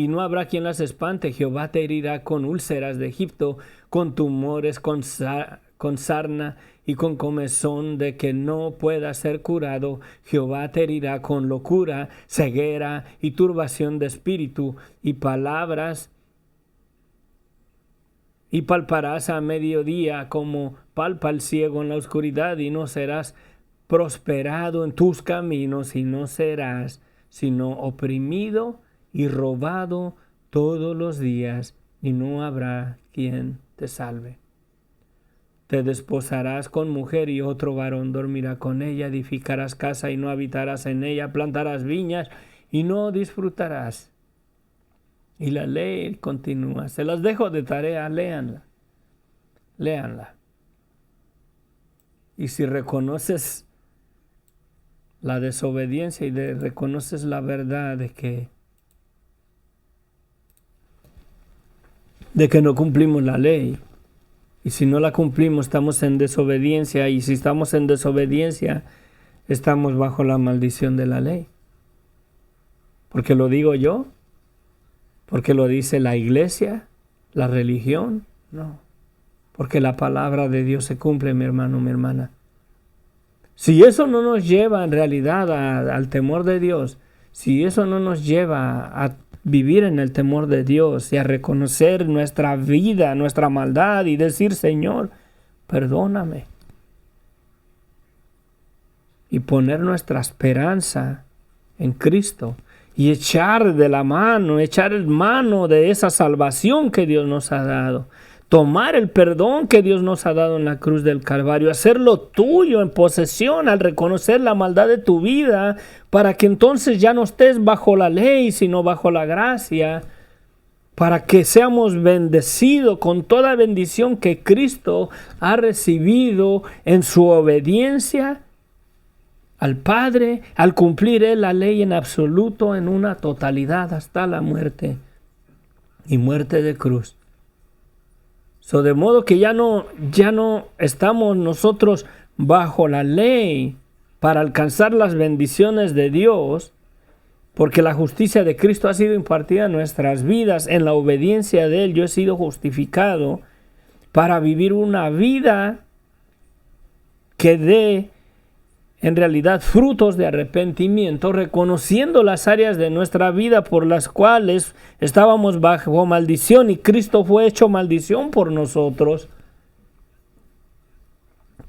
no habrá quien las espante. Jehová te herirá con úlceras de Egipto, con tumores, con sarna y con comezón de que no pueda ser curado. Jehová te herirá con locura, ceguera y turbación de espíritu y palabras. Y palparás a mediodía como palpa el ciego en la oscuridad, y no serás prosperado en tus caminos, y no serás sino oprimido y robado todos los días, y no habrá quien te salve. Te desposarás con mujer y otro varón dormirá con ella, edificarás casa y no habitarás en ella, plantarás viñas y no disfrutarás. Y la ley continúa. Se las dejo de tarea, léanla. Léanla. Y si reconoces la desobediencia y reconoces la verdad de que no cumplimos la ley, y si no la cumplimos estamos en desobediencia, y si estamos en desobediencia estamos bajo la maldición de la ley. Porque lo digo yo, porque lo dice la iglesia, la religión, no. Porque la palabra de Dios se cumple, mi hermano, mi hermana. Si eso no nos lleva en realidad al temor de Dios, si eso no nos lleva a vivir en el temor de Dios y a reconocer nuestra vida, nuestra maldad y decir, Señor, perdóname. Y poner nuestra esperanza en Cristo y echar mano de esa salvación que Dios nos ha dado. Tomar el perdón que Dios nos ha dado en la cruz del Calvario, hacerlo tuyo en posesión al reconocer la maldad de tu vida, para que entonces ya no estés bajo la ley, sino bajo la gracia, para que seamos bendecidos con toda bendición que Cristo ha recibido en su obediencia al Padre, al cumplir Él la ley en absoluto, en una totalidad hasta la muerte y muerte de cruz. De modo que ya no estamos nosotros bajo la ley para alcanzar las bendiciones de Dios, porque la justicia de Cristo ha sido impartida en nuestras vidas. En la obediencia de Él yo he sido justificado para vivir una vida que dé en realidad frutos de arrepentimiento, reconociendo las áreas de nuestra vida por las cuales estábamos bajo maldición y Cristo fue hecho maldición por nosotros,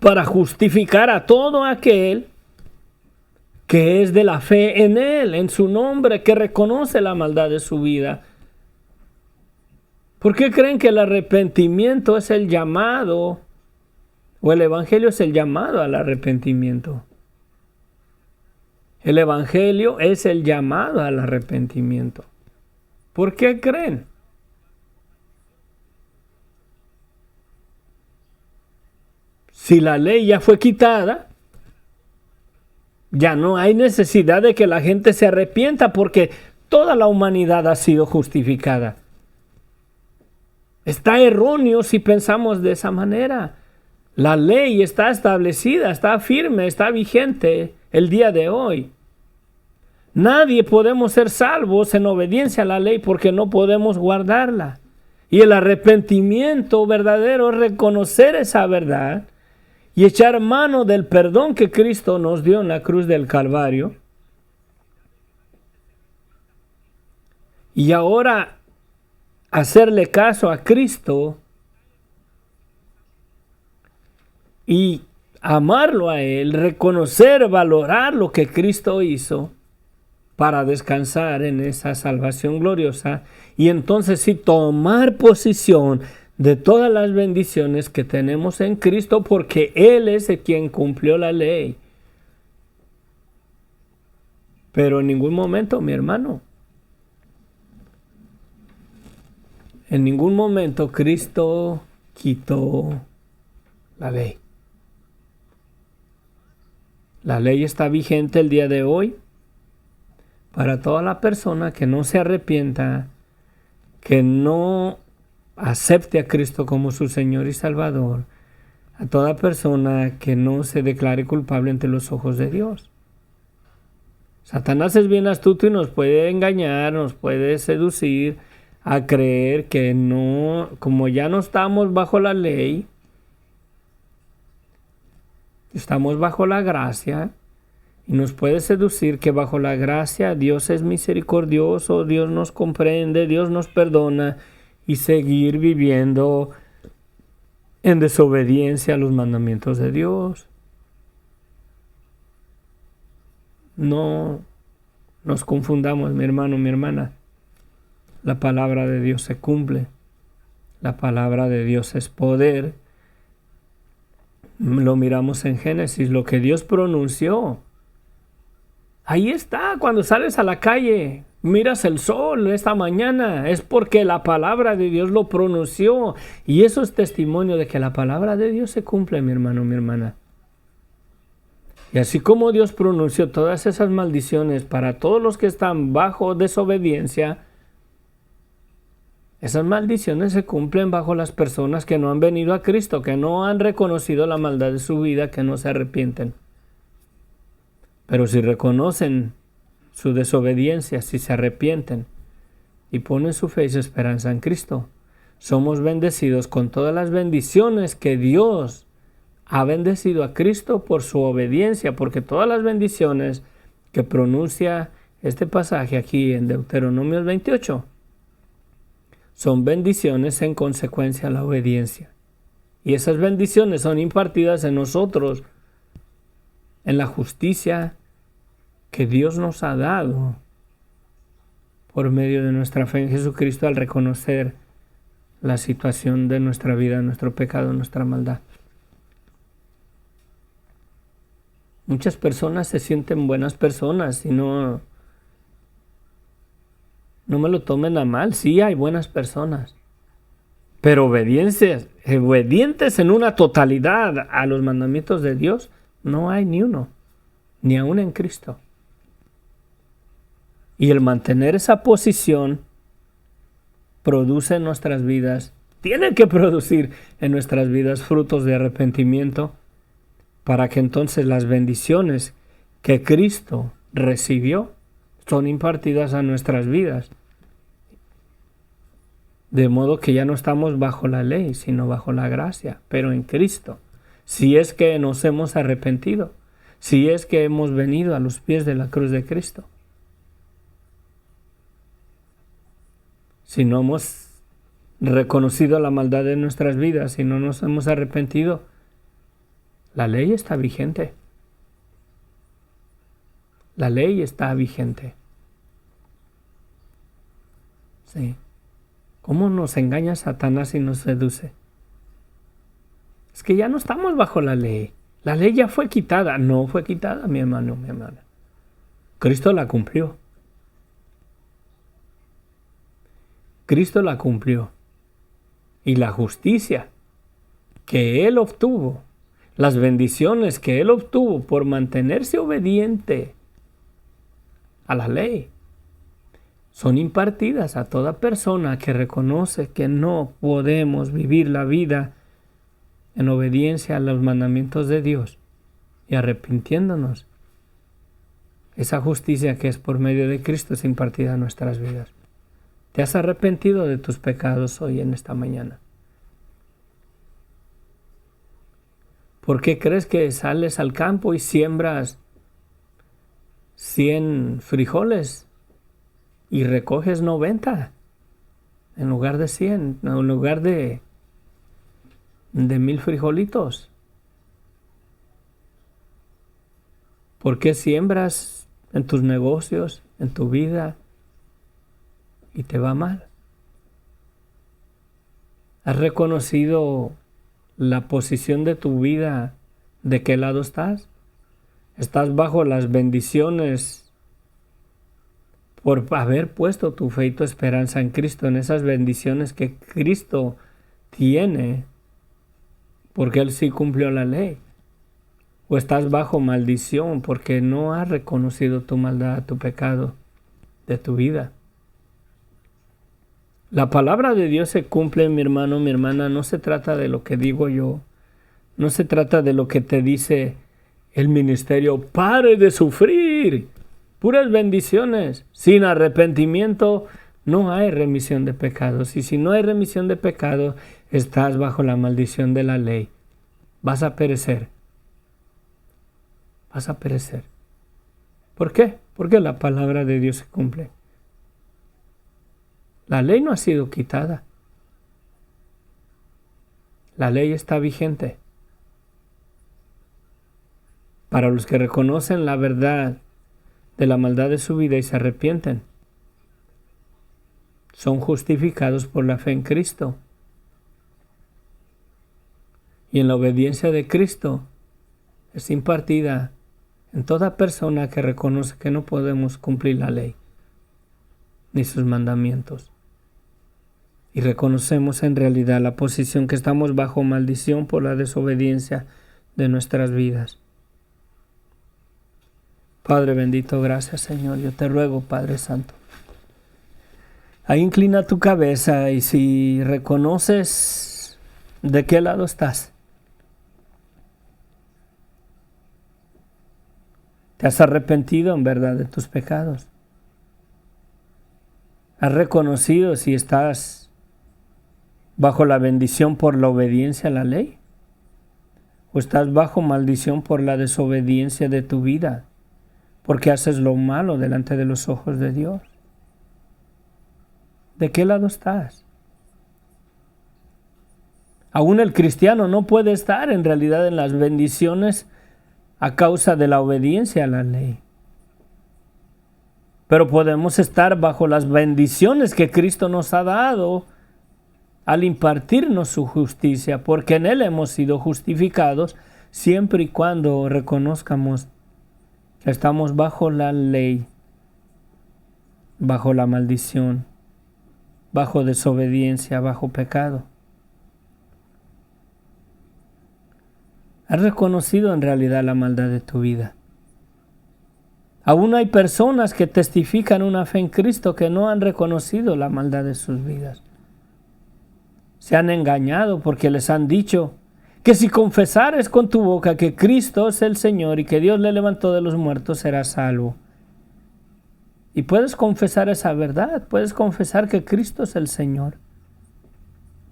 para justificar a todo aquel que es de la fe en Él, en su nombre, que reconoce la maldad de su vida. ¿Por qué creen que el arrepentimiento es el llamado, o el Evangelio es el llamado al arrepentimiento? El Evangelio es el llamado al arrepentimiento. ¿Por qué creen? Si la ley ya fue quitada, ya no hay necesidad de que la gente se arrepienta porque toda la humanidad ha sido justificada. Está erróneo si pensamos de esa manera. La ley está establecida, está firme, está vigente el día de hoy. Nadie podemos ser salvos en obediencia a la ley porque no podemos guardarla. Y el arrepentimiento verdadero es reconocer esa verdad y echar mano del perdón que Cristo nos dio en la cruz del Calvario. Y ahora hacerle caso a Cristo y amarlo a Él, reconocer, valorar lo que Cristo hizo para descansar en esa salvación gloriosa y entonces sí tomar posición de todas las bendiciones que tenemos en Cristo porque Él es el quien cumplió la ley. Pero en ningún momento, mi hermano, en ningún momento Cristo quitó la ley. La ley está vigente el día de hoy para toda la persona que no se arrepienta, que no acepte a Cristo como su Señor y Salvador, a toda persona que no se declare culpable ante los ojos de Dios. Satanás es bien astuto y nos puede engañar, nos puede seducir a creer que no, como ya no estamos bajo la ley, estamos bajo la gracia, y nos puede seducir que bajo la gracia Dios es misericordioso, Dios nos comprende, Dios nos perdona, y seguir viviendo en desobediencia a los mandamientos de Dios. No nos confundamos, mi hermano, mi hermana. La palabra de Dios se cumple. La palabra de Dios es poder. Lo miramos en Génesis, lo que Dios pronunció. Ahí está, cuando sales a la calle, miras el sol esta mañana, es porque la palabra de Dios lo pronunció. Y eso es testimonio de que la palabra de Dios se cumple, mi hermano, mi hermana. Y así como Dios pronunció todas esas maldiciones para todos los que están bajo desobediencia, esas maldiciones se cumplen bajo las personas que no han venido a Cristo, que no han reconocido la maldad de su vida, que no se arrepienten. Pero si reconocen su desobediencia, si se arrepienten y ponen su fe y su esperanza en Cristo, somos bendecidos con todas las bendiciones que Dios ha bendecido a Cristo por su obediencia, porque todas las bendiciones que pronuncia este pasaje aquí en Deuteronomio 28 son bendiciones en consecuencia a la obediencia. Y esas bendiciones son impartidas en nosotros en la justicia que Dios nos ha dado por medio de nuestra fe en Jesucristo al reconocer la situación de nuestra vida, nuestro pecado, nuestra maldad. Muchas personas se sienten buenas personas y no me lo tomen a mal. Sí hay buenas personas, pero obedientes en una totalidad a los mandamientos de Dios, no hay ni uno, ni aún en Cristo. Y el mantener esa posición produce en nuestras vidas, tiene que producir en nuestras vidas frutos de arrepentimiento, para que entonces las bendiciones que Cristo recibió son impartidas a nuestras vidas. De modo que ya no estamos bajo la ley, sino bajo la gracia, pero en Cristo. Si es que nos hemos arrepentido, si es que hemos venido a los pies de la cruz de Cristo. Si no hemos reconocido la maldad de nuestras vidas, si no nos hemos arrepentido, la ley está vigente. La ley está vigente. Sí. ¿Cómo nos engaña Satanás y nos seduce? Es que ya no estamos bajo la ley. La ley ya fue quitada. No fue quitada, mi hermano, mi hermana. Cristo la cumplió. Cristo la cumplió. Y la justicia que Él obtuvo, las bendiciones que Él obtuvo por mantenerse obediente a la ley, son impartidas a toda persona que reconoce que no podemos vivir la vida en obediencia a los mandamientos de Dios y arrepintiéndonos. Esa justicia que es por medio de Cristo es impartida a nuestras vidas. ¿Te has arrepentido de tus pecados hoy en esta mañana? ¿Por qué crees que sales al campo y siembras 100 frijoles y recoges 90 en lugar de 100, en lugar de 1000 frijolitos? ¿Por qué siembras en tus negocios, en tu vida, y te va mal? ¿Has reconocido la posición de tu vida? ¿De qué lado estás? ¿Estás bajo las bendiciones por haber puesto tu fe y tu esperanza en Cristo, en esas bendiciones que Cristo tiene, porque Él sí cumplió la ley? ¿O estás bajo maldición porque no has reconocido tu maldad, tu pecado de tu vida? La palabra de Dios se cumple, mi hermano, mi hermana. No se trata de lo que digo yo. No se trata de lo que te dice el ministerio. ¡Pare de sufrir! Puras bendiciones. Sin arrepentimiento no hay remisión de pecados. Y si no hay remisión de pecados, estás bajo la maldición de la ley. Vas a perecer. Vas a perecer. ¿Por qué? Porque la palabra de Dios se cumple. La ley no ha sido quitada. La ley está vigente. Para los que reconocen la verdad de la maldad de su vida y se arrepienten, son justificados por la fe en Cristo. Y en la obediencia de Cristo es impartida en toda persona que reconoce que no podemos cumplir la ley ni sus mandamientos. Y reconocemos en realidad la posición que estamos bajo maldición por la desobediencia de nuestras vidas. Padre bendito, gracias Señor. Yo te ruego, Padre Santo, ahí inclina tu cabeza y si reconoces de qué lado estás, te has arrepentido en verdad de tus pecados, has reconocido si estás bajo la bendición por la obediencia a la ley, o estás bajo maldición por la desobediencia de tu vida, porque haces lo malo delante de los ojos de Dios. ¿De qué lado estás? Aún el cristiano no puede estar en realidad en las bendiciones a causa de la obediencia a la ley. Pero podemos estar bajo las bendiciones que Cristo nos ha dado al impartirnos su justicia, porque en Él hemos sido justificados siempre y cuando reconozcamos que estamos bajo la ley, bajo la maldición, bajo desobediencia, bajo pecado. ¿Has reconocido en realidad la maldad de tu vida? Aún hay personas que testifican una fe en Cristo que no han reconocido la maldad de sus vidas. Se han engañado porque les han dicho que si confesares con tu boca que Cristo es el Señor y que Dios le levantó de los muertos, serás salvo. Y puedes confesar esa verdad, puedes confesar que Cristo es el Señor.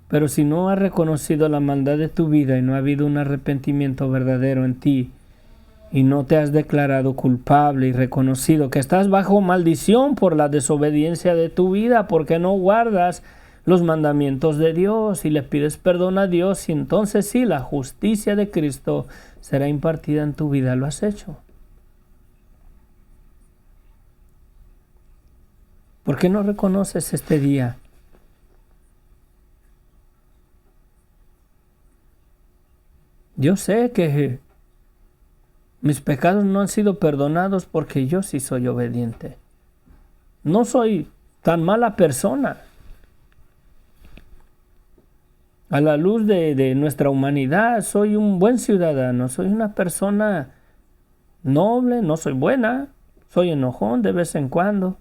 Pero si no has reconocido la maldad de tu vida y no ha habido un arrepentimiento verdadero en ti y no te has declarado culpable y reconocido que estás bajo maldición por la desobediencia de tu vida, porque no guardas los mandamientos de Dios y le pides perdón a Dios, y entonces sí, la justicia de Cristo será impartida en tu vida. ¿Lo has hecho? ¿Por qué no reconoces este día? Yo sé que mis pecados no han sido perdonados porque yo sí soy obediente. No soy tan mala persona. A la luz de nuestra humanidad, soy un buen ciudadano, soy una persona noble, no soy buena, soy enojón de vez en cuando.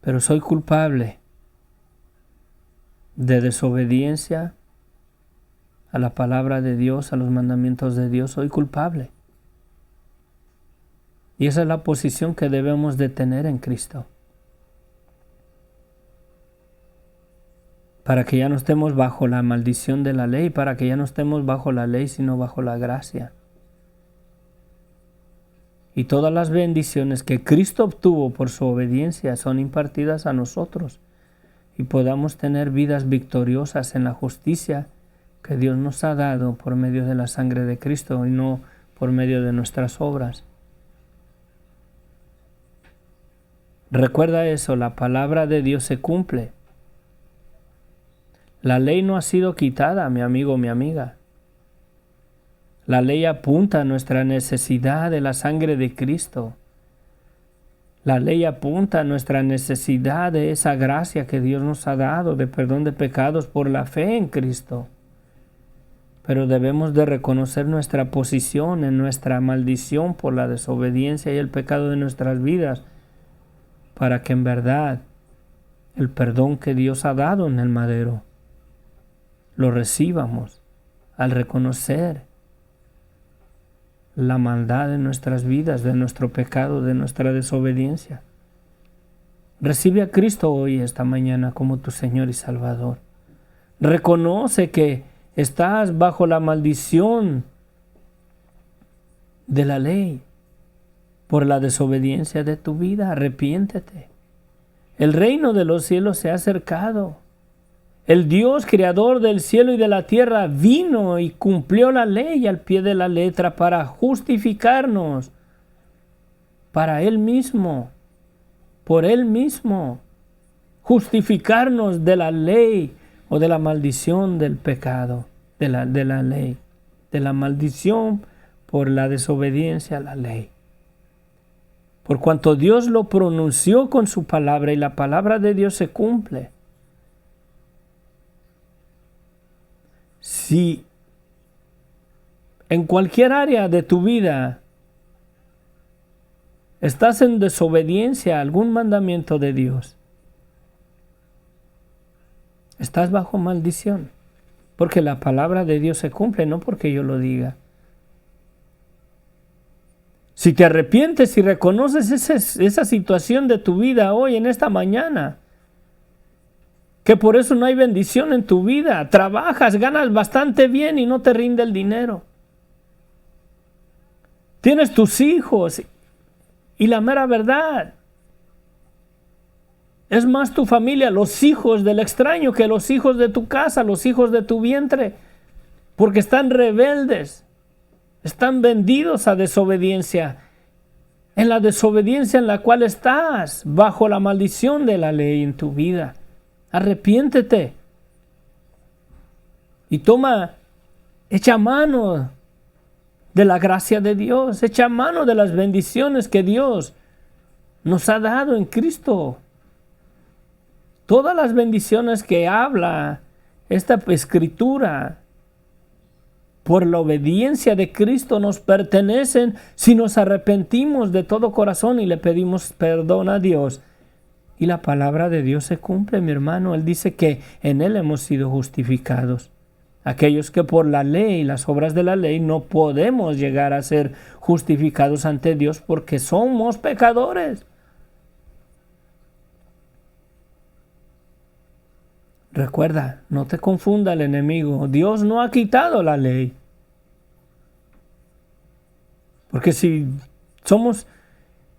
Pero soy culpable de desobediencia a la palabra de Dios, a los mandamientos de Dios. Soy culpable. Y esa es la posición que debemos de tener en Cristo. Para que ya no estemos bajo la maldición de la ley, para que ya no estemos bajo la ley, sino bajo la gracia. Y todas las bendiciones que Cristo obtuvo por su obediencia son impartidas a nosotros, y podamos tener vidas victoriosas en la justicia que Dios nos ha dado por medio de la sangre de Cristo y no por medio de nuestras obras. Recuerda eso, la palabra de Dios se cumple. La ley no ha sido quitada, mi amigo, mi amiga. La ley apunta a nuestra necesidad de la sangre de Cristo. La ley apunta a nuestra necesidad de esa gracia que Dios nos ha dado de perdón de pecados por la fe en Cristo. Pero debemos de reconocer nuestra posición en nuestra maldición por la desobediencia y el pecado de nuestras vidas, para que en verdad el perdón que Dios ha dado en el madero lo recibamos al reconocer la maldad de nuestras vidas, de nuestro pecado, de nuestra desobediencia. Recibe a Cristo hoy, esta mañana, como tu Señor y Salvador. Reconoce que estás bajo la maldición de la ley por la desobediencia de tu vida. Arrepiéntete. El reino de los cielos se ha acercado. El Dios creador del cielo y de la tierra vino y cumplió la ley al pie de la letra para justificarnos para Él mismo, por Él mismo, justificarnos de la ley o de la maldición del pecado, de la ley, de la maldición por la desobediencia a la ley. Por cuanto Dios lo pronunció con su palabra y la palabra de Dios se cumple. Si en cualquier área de tu vida estás en desobediencia a algún mandamiento de Dios, estás bajo maldición, porque la palabra de Dios se cumple, no porque yo lo diga. Si te arrepientes y reconoces esa situación de tu vida hoy, en esta mañana, que por eso no hay bendición en tu vida, trabajas, ganas bastante bien y no te rinde el dinero. Tienes tus hijos y la mera verdad, es más tu familia, los hijos del extraño, que los hijos de tu casa, los hijos de tu vientre, porque están rebeldes, están vendidos a desobediencia, en la desobediencia en la cual estás, bajo la maldición de la ley en tu vida. Arrepiéntete y echa mano de la gracia de Dios, echa mano de las bendiciones que Dios nos ha dado en Cristo. Todas las bendiciones que habla esta escritura por la obediencia de Cristo nos pertenecen si nos arrepentimos de todo corazón y le pedimos perdón a Dios. Y la palabra de Dios se cumple, mi hermano. Él dice que en Él hemos sido justificados. Aquellos que por la ley, las obras de la ley, no podemos llegar a ser justificados ante Dios porque somos pecadores. Recuerda, no te confunda el enemigo. Dios no ha quitado la ley. Porque si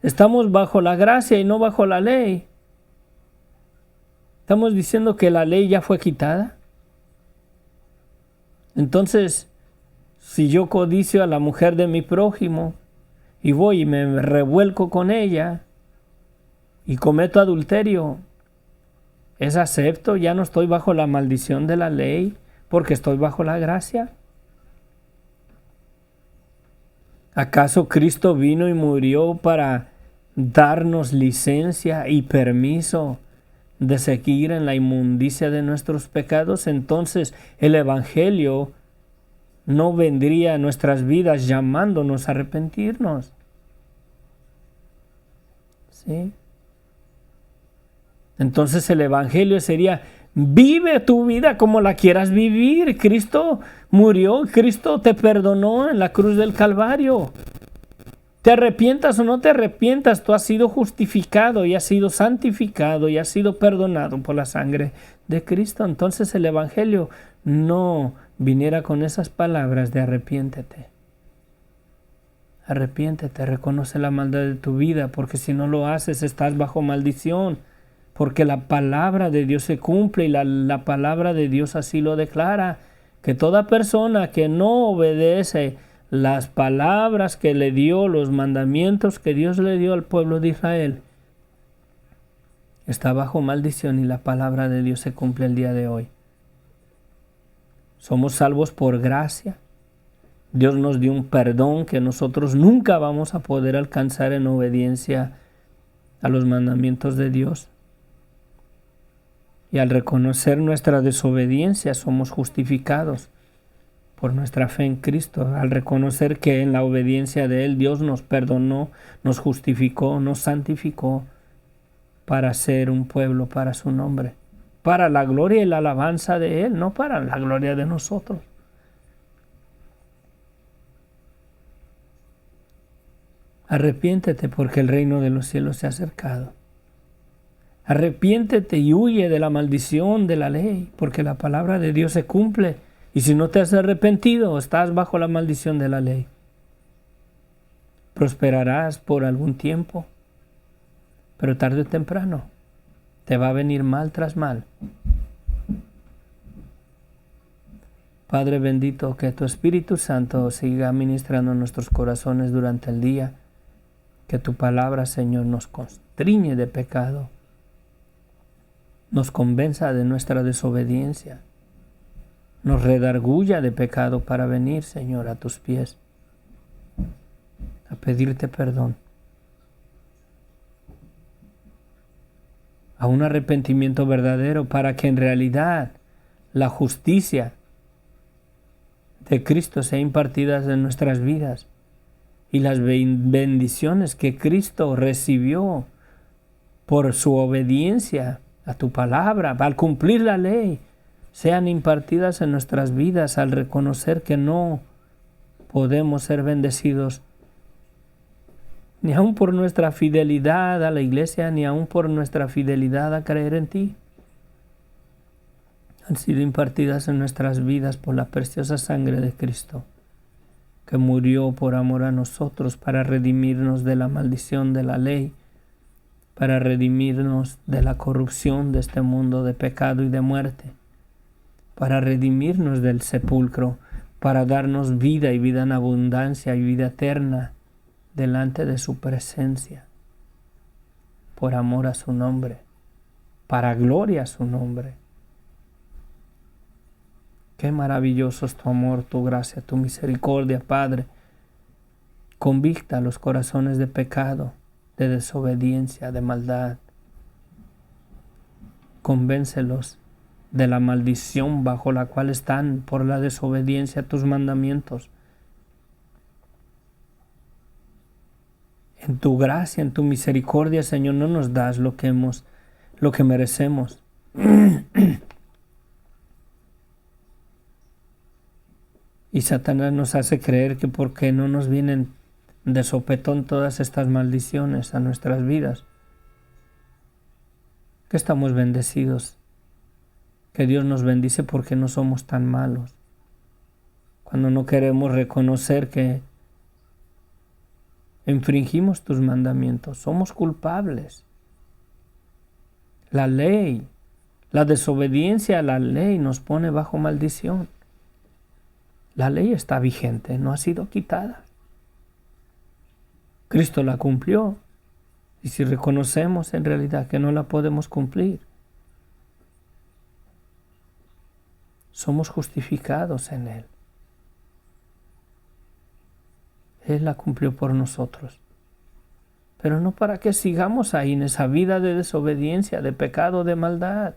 estamos bajo la gracia y no bajo la ley, estamos diciendo que la ley ya fue quitada. Entonces, si yo codicio a la mujer de mi prójimo y voy y me revuelco con ella y cometo adulterio, ¿es acepto? ¿Ya no estoy bajo la maldición de la ley porque estoy bajo la gracia? ¿Acaso Cristo vino y murió para darnos licencia y permiso de seguir en la inmundicia de nuestros pecados? Entonces el Evangelio no vendría a nuestras vidas llamándonos a arrepentirnos. ¿Sí? Entonces el Evangelio sería: vive tu vida como la quieras vivir. Cristo murió, Cristo te perdonó en la cruz del Calvario. Te arrepientas o no te arrepientas, tú has sido justificado y has sido santificado y has sido perdonado por la sangre de Cristo. Entonces el Evangelio no viniera con esas palabras de arrepiéntete. Arrepiéntete, reconoce la maldad de tu vida, porque si no lo haces estás bajo maldición. Porque la palabra de Dios se cumple y la palabra de Dios así lo declara, que toda persona que no obedece las palabras que le dio, los mandamientos que Dios le dio al pueblo de Israel, está bajo maldición, y la palabra de Dios se cumple el día de hoy. Somos salvos por gracia. Dios nos dio un perdón que nosotros nunca vamos a poder alcanzar en obediencia a los mandamientos de Dios. Y al reconocer nuestra desobediencia somos justificados por nuestra fe en Cristo. Al reconocer que en la obediencia de Él Dios nos perdonó, nos justificó, nos santificó para ser un pueblo para su nombre, para la gloria y la alabanza de Él, no para la gloria de nosotros. Arrepiéntete, porque el reino de los cielos se ha acercado. Arrepiéntete y huye de la maldición de la ley, porque la palabra de Dios se cumple. Y si no te has arrepentido, estás bajo la maldición de la ley. Prosperarás por algún tiempo, pero tarde o temprano te va a venir mal tras mal. Padre bendito, que tu Espíritu Santo siga ministrando en nuestros corazones durante el día. Que tu palabra, Señor, nos constriñe de pecado, nos convenza de nuestra desobediencia, nos redarguya de pecado para venir, Señor, a tus pies, a pedirte perdón, a un arrepentimiento verdadero, para que en realidad la justicia de Cristo sea impartida en nuestras vidas y las bendiciones que Cristo recibió por su obediencia a tu palabra, al cumplir la ley, sean impartidas en nuestras vidas al reconocer que no podemos ser bendecidos ni aun por nuestra fidelidad a la iglesia, ni aun por nuestra fidelidad a creer en ti. Han sido impartidas en nuestras vidas por la preciosa sangre de Cristo, que murió por amor a nosotros para redimirnos de la maldición de la ley, para redimirnos de la corrupción de este mundo de pecado y de muerte, para redimirnos del sepulcro, para darnos vida y vida en abundancia y vida eterna delante de su presencia, por amor a su nombre, para gloria a su nombre. Qué maravilloso es tu amor, tu gracia, tu misericordia, Padre. Convicta los corazones de pecado, de desobediencia, de maldad. Convéncelos de la maldición bajo la cual están por la desobediencia a tus mandamientos. En tu gracia, en tu misericordia, Señor, no nos das lo que merecemos. Y Satanás nos hace creer que porque no nos vienen de sopetón todas estas maldiciones a nuestras vidas, que estamos bendecidos. que Dios nos bendice porque no somos tan malos. Cuando no queremos reconocer que infringimos tus mandamientos, somos culpables. La ley, la desobediencia a la ley nos pone bajo maldición. La ley está vigente, no ha sido quitada. Cristo la cumplió. Y si reconocemos en realidad que no la podemos cumplir, somos justificados en Él. Él la cumplió por nosotros. Pero no para que sigamos ahí en esa vida de desobediencia, de pecado, de maldad,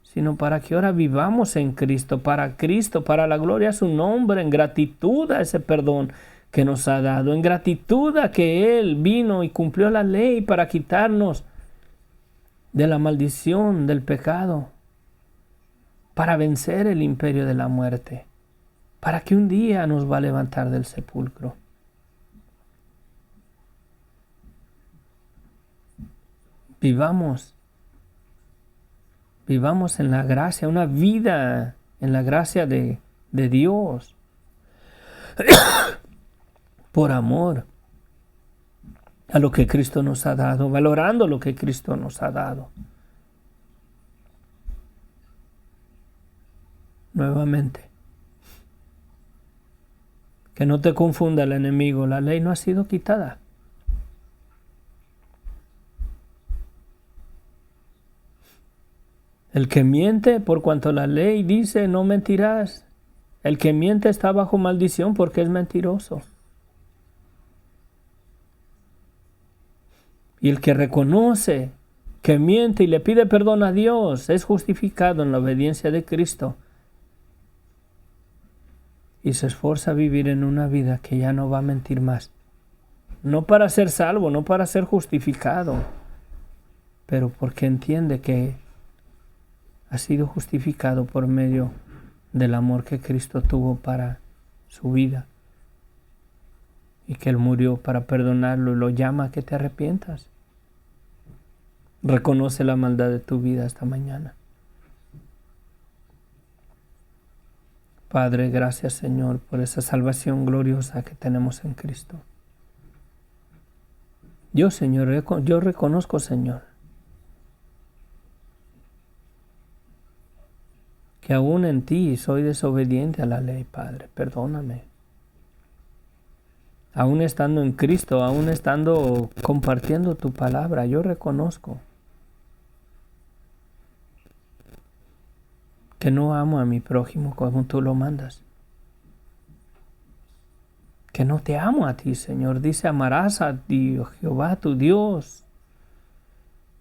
sino para que ahora vivamos en Cristo, para la gloria a su nombre, en gratitud a ese perdón que nos ha dado, en gratitud a que Él vino y cumplió la ley para quitarnos de la maldición del pecado, para vencer el imperio de la muerte, para que un día nos va a levantar del sepulcro. Vivamos en la gracia, una vida en la gracia de Dios, por amor a lo que Cristo nos ha dado, valorando lo que Cristo nos ha dado. Nuevamente, que no te confunda el enemigo, la ley no ha sido quitada. El que miente, por cuanto la ley dice no mentirás, el que miente está bajo maldición porque es mentiroso. Y el que reconoce que miente y le pide perdón a Dios es justificado en la obediencia de Cristo y se esfuerza a vivir en una vida que ya no va a mentir más. No para ser salvo, no para ser justificado, pero porque entiende que ha sido justificado por medio del amor que Cristo tuvo para su vida y que Él murió para perdonarlo y lo llama a que te arrepientas. Reconoce la maldad de tu vida esta mañana. Padre, gracias Señor por esa salvación gloriosa que tenemos en Cristo. Yo, Señor, yo reconozco, Señor, que aún en ti soy desobediente a la ley, Padre, perdóname. Aún estando en Cristo, aún estando compartiendo tu palabra, yo reconozco que no amo a mi prójimo como tú lo mandas. Que no te amo a ti, Señor. Dice, amarás a Dios, Jehová tu Dios,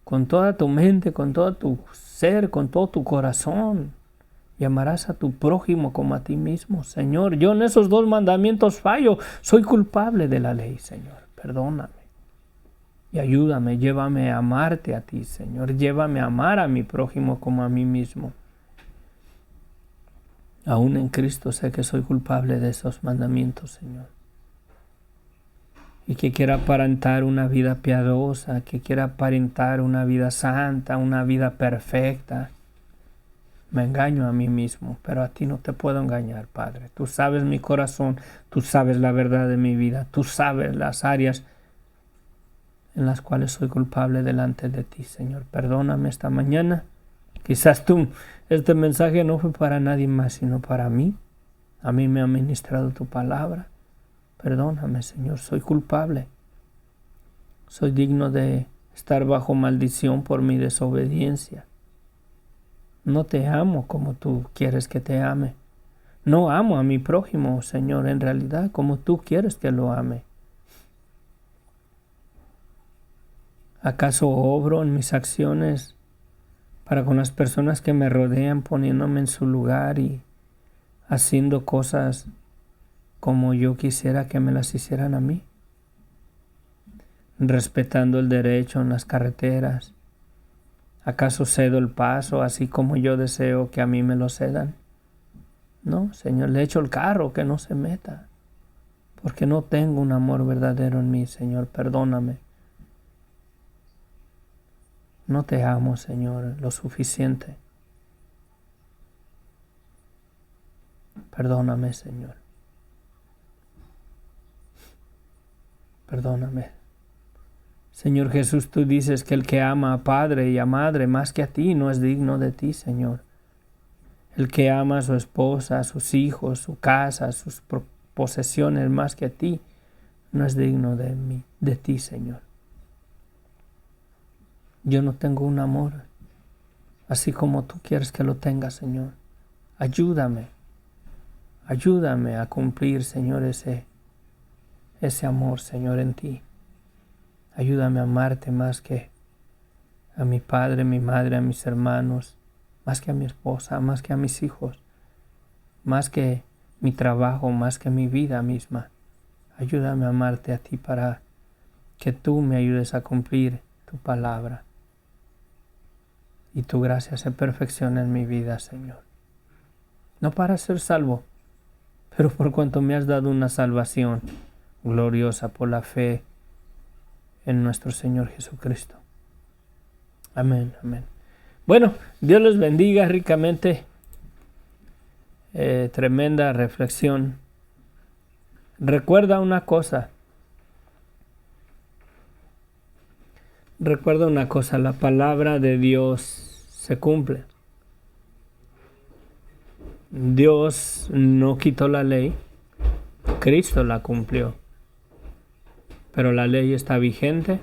con toda tu mente, con todo tu ser, con todo tu corazón. Y amarás a tu prójimo como a ti mismo, Señor. Yo en esos dos mandamientos fallo. Soy culpable de la ley, Señor. Perdóname. Y ayúdame, llévame a amarte a ti, Señor. Llévame a amar a mi prójimo como a mí mismo. Aún en Cristo sé que soy culpable de esos mandamientos, Señor. Y que quiera aparentar una vida piadosa, que quiera aparentar una vida santa, una vida perfecta. Me engaño a mí mismo, pero a ti no te puedo engañar, Padre. Tú sabes mi corazón, tú sabes la verdad de mi vida, tú sabes las áreas en las cuales soy culpable delante de ti, Señor. Perdóname esta mañana. Quizás este mensaje no fue para nadie más, sino para mí. A mí me ha ministrado tu palabra. Perdóname, Señor, soy culpable. Soy digno de estar bajo maldición por mi desobediencia. No te amo como tú quieres que te ame. No amo a mi prójimo, Señor, en realidad como tú quieres que lo ame. ¿Acaso obro en mis acciones para con las personas que me rodean, poniéndome en su lugar y haciendo cosas como yo quisiera que me las hicieran a mí? Respetando el derecho en las carreteras. ¿Acaso cedo el paso así como yo deseo que a mí me lo cedan? No, Señor, le echo el carro, que no se meta, porque no tengo un amor verdadero en mí, Señor, perdóname. No te amo, Señor, lo suficiente Perdóname, Señor. Perdóname. Señor Jesús, tú dices que el que ama a padre y a madre más que a ti no es digno de ti, Señor. El que ama a su esposa, a sus hijos, su casa, sus posesiones más que a ti, no es digno de mí, de ti, Señor. Yo no tengo un amor así como tú quieres que lo tenga, Señor. Ayúdame a cumplir, Señor, ese amor, Señor, en ti. Ayúdame a amarte más que a mi padre, mi madre, a mis hermanos, más que a mi esposa, más que a mis hijos, más que mi trabajo, más que mi vida misma. Ayúdame a amarte a ti para que tú me ayudes a cumplir tu palabra y tu gracia se perfeccione en mi vida, Señor. No para ser salvo, pero por cuanto me has dado una salvación gloriosa por la fe en nuestro Señor Jesucristo. Amén, amén. Bueno, Dios los bendiga ricamente. Tremenda reflexión. Recuerda una cosa, la palabra de Dios se cumple. Dios no quitó la ley, Cristo la cumplió. Pero la ley está vigente.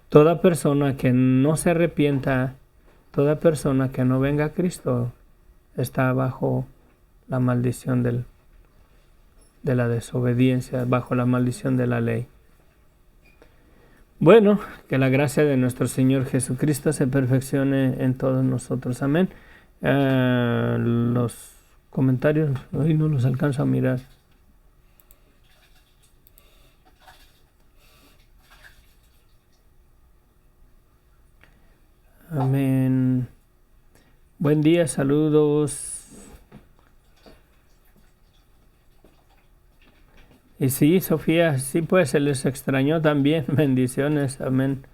Toda persona que no se arrepienta, toda persona que no venga a Cristo, está bajo la maldición de la desobediencia, bajo la maldición de la ley. Bueno, que la gracia de nuestro Señor Jesucristo se perfeccione en todos nosotros. Amén. Los comentarios, hoy no los alcanzo a mirar. Amén. Buen día, saludos. Y sí, Sofía, sí, pues se les extrañó también. Bendiciones, amén.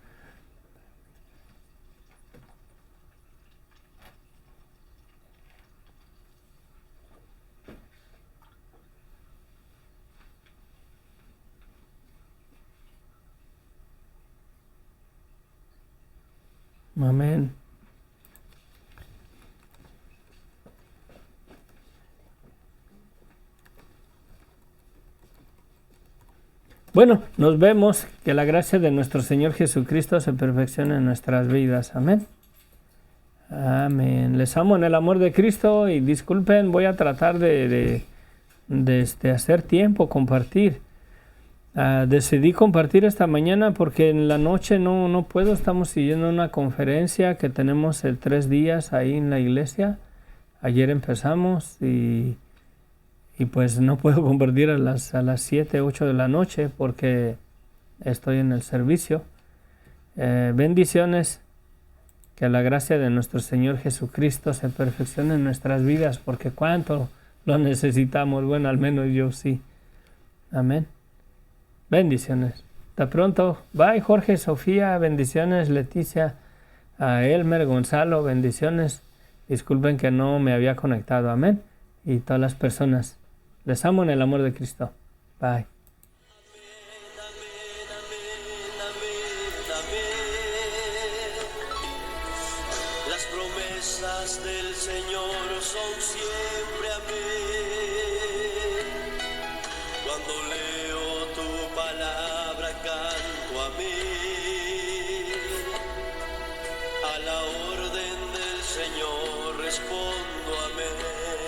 Amén. Bueno, nos vemos. Que la gracia de nuestro Señor Jesucristo se perfeccione en nuestras vidas. Amén. Amén. Les amo en el amor de Cristo y disculpen, voy a tratar de hacer tiempo, compartir. Decidí compartir esta mañana porque en la noche no puedo. Estamos siguiendo una conferencia que tenemos 3 días ahí en la iglesia. Ayer empezamos y pues no puedo compartir a las 7, 8 de la noche porque estoy en el servicio. Bendiciones. Que la gracia de nuestro Señor Jesucristo se perfeccione en nuestras vidas porque cuánto lo necesitamos. Bueno, al menos yo sí. Amén. Bendiciones. Hasta pronto. Bye, Jorge, Sofía. Bendiciones. Leticia, Elmer, Gonzalo. Bendiciones. Disculpen que no me había conectado. Amén. Y todas las personas. Les amo en el amor de Cristo. Bye. Las promesas del Señor son siempre amén. Cuando leo tu palabra canto amén. A la orden del Señor respondo amén.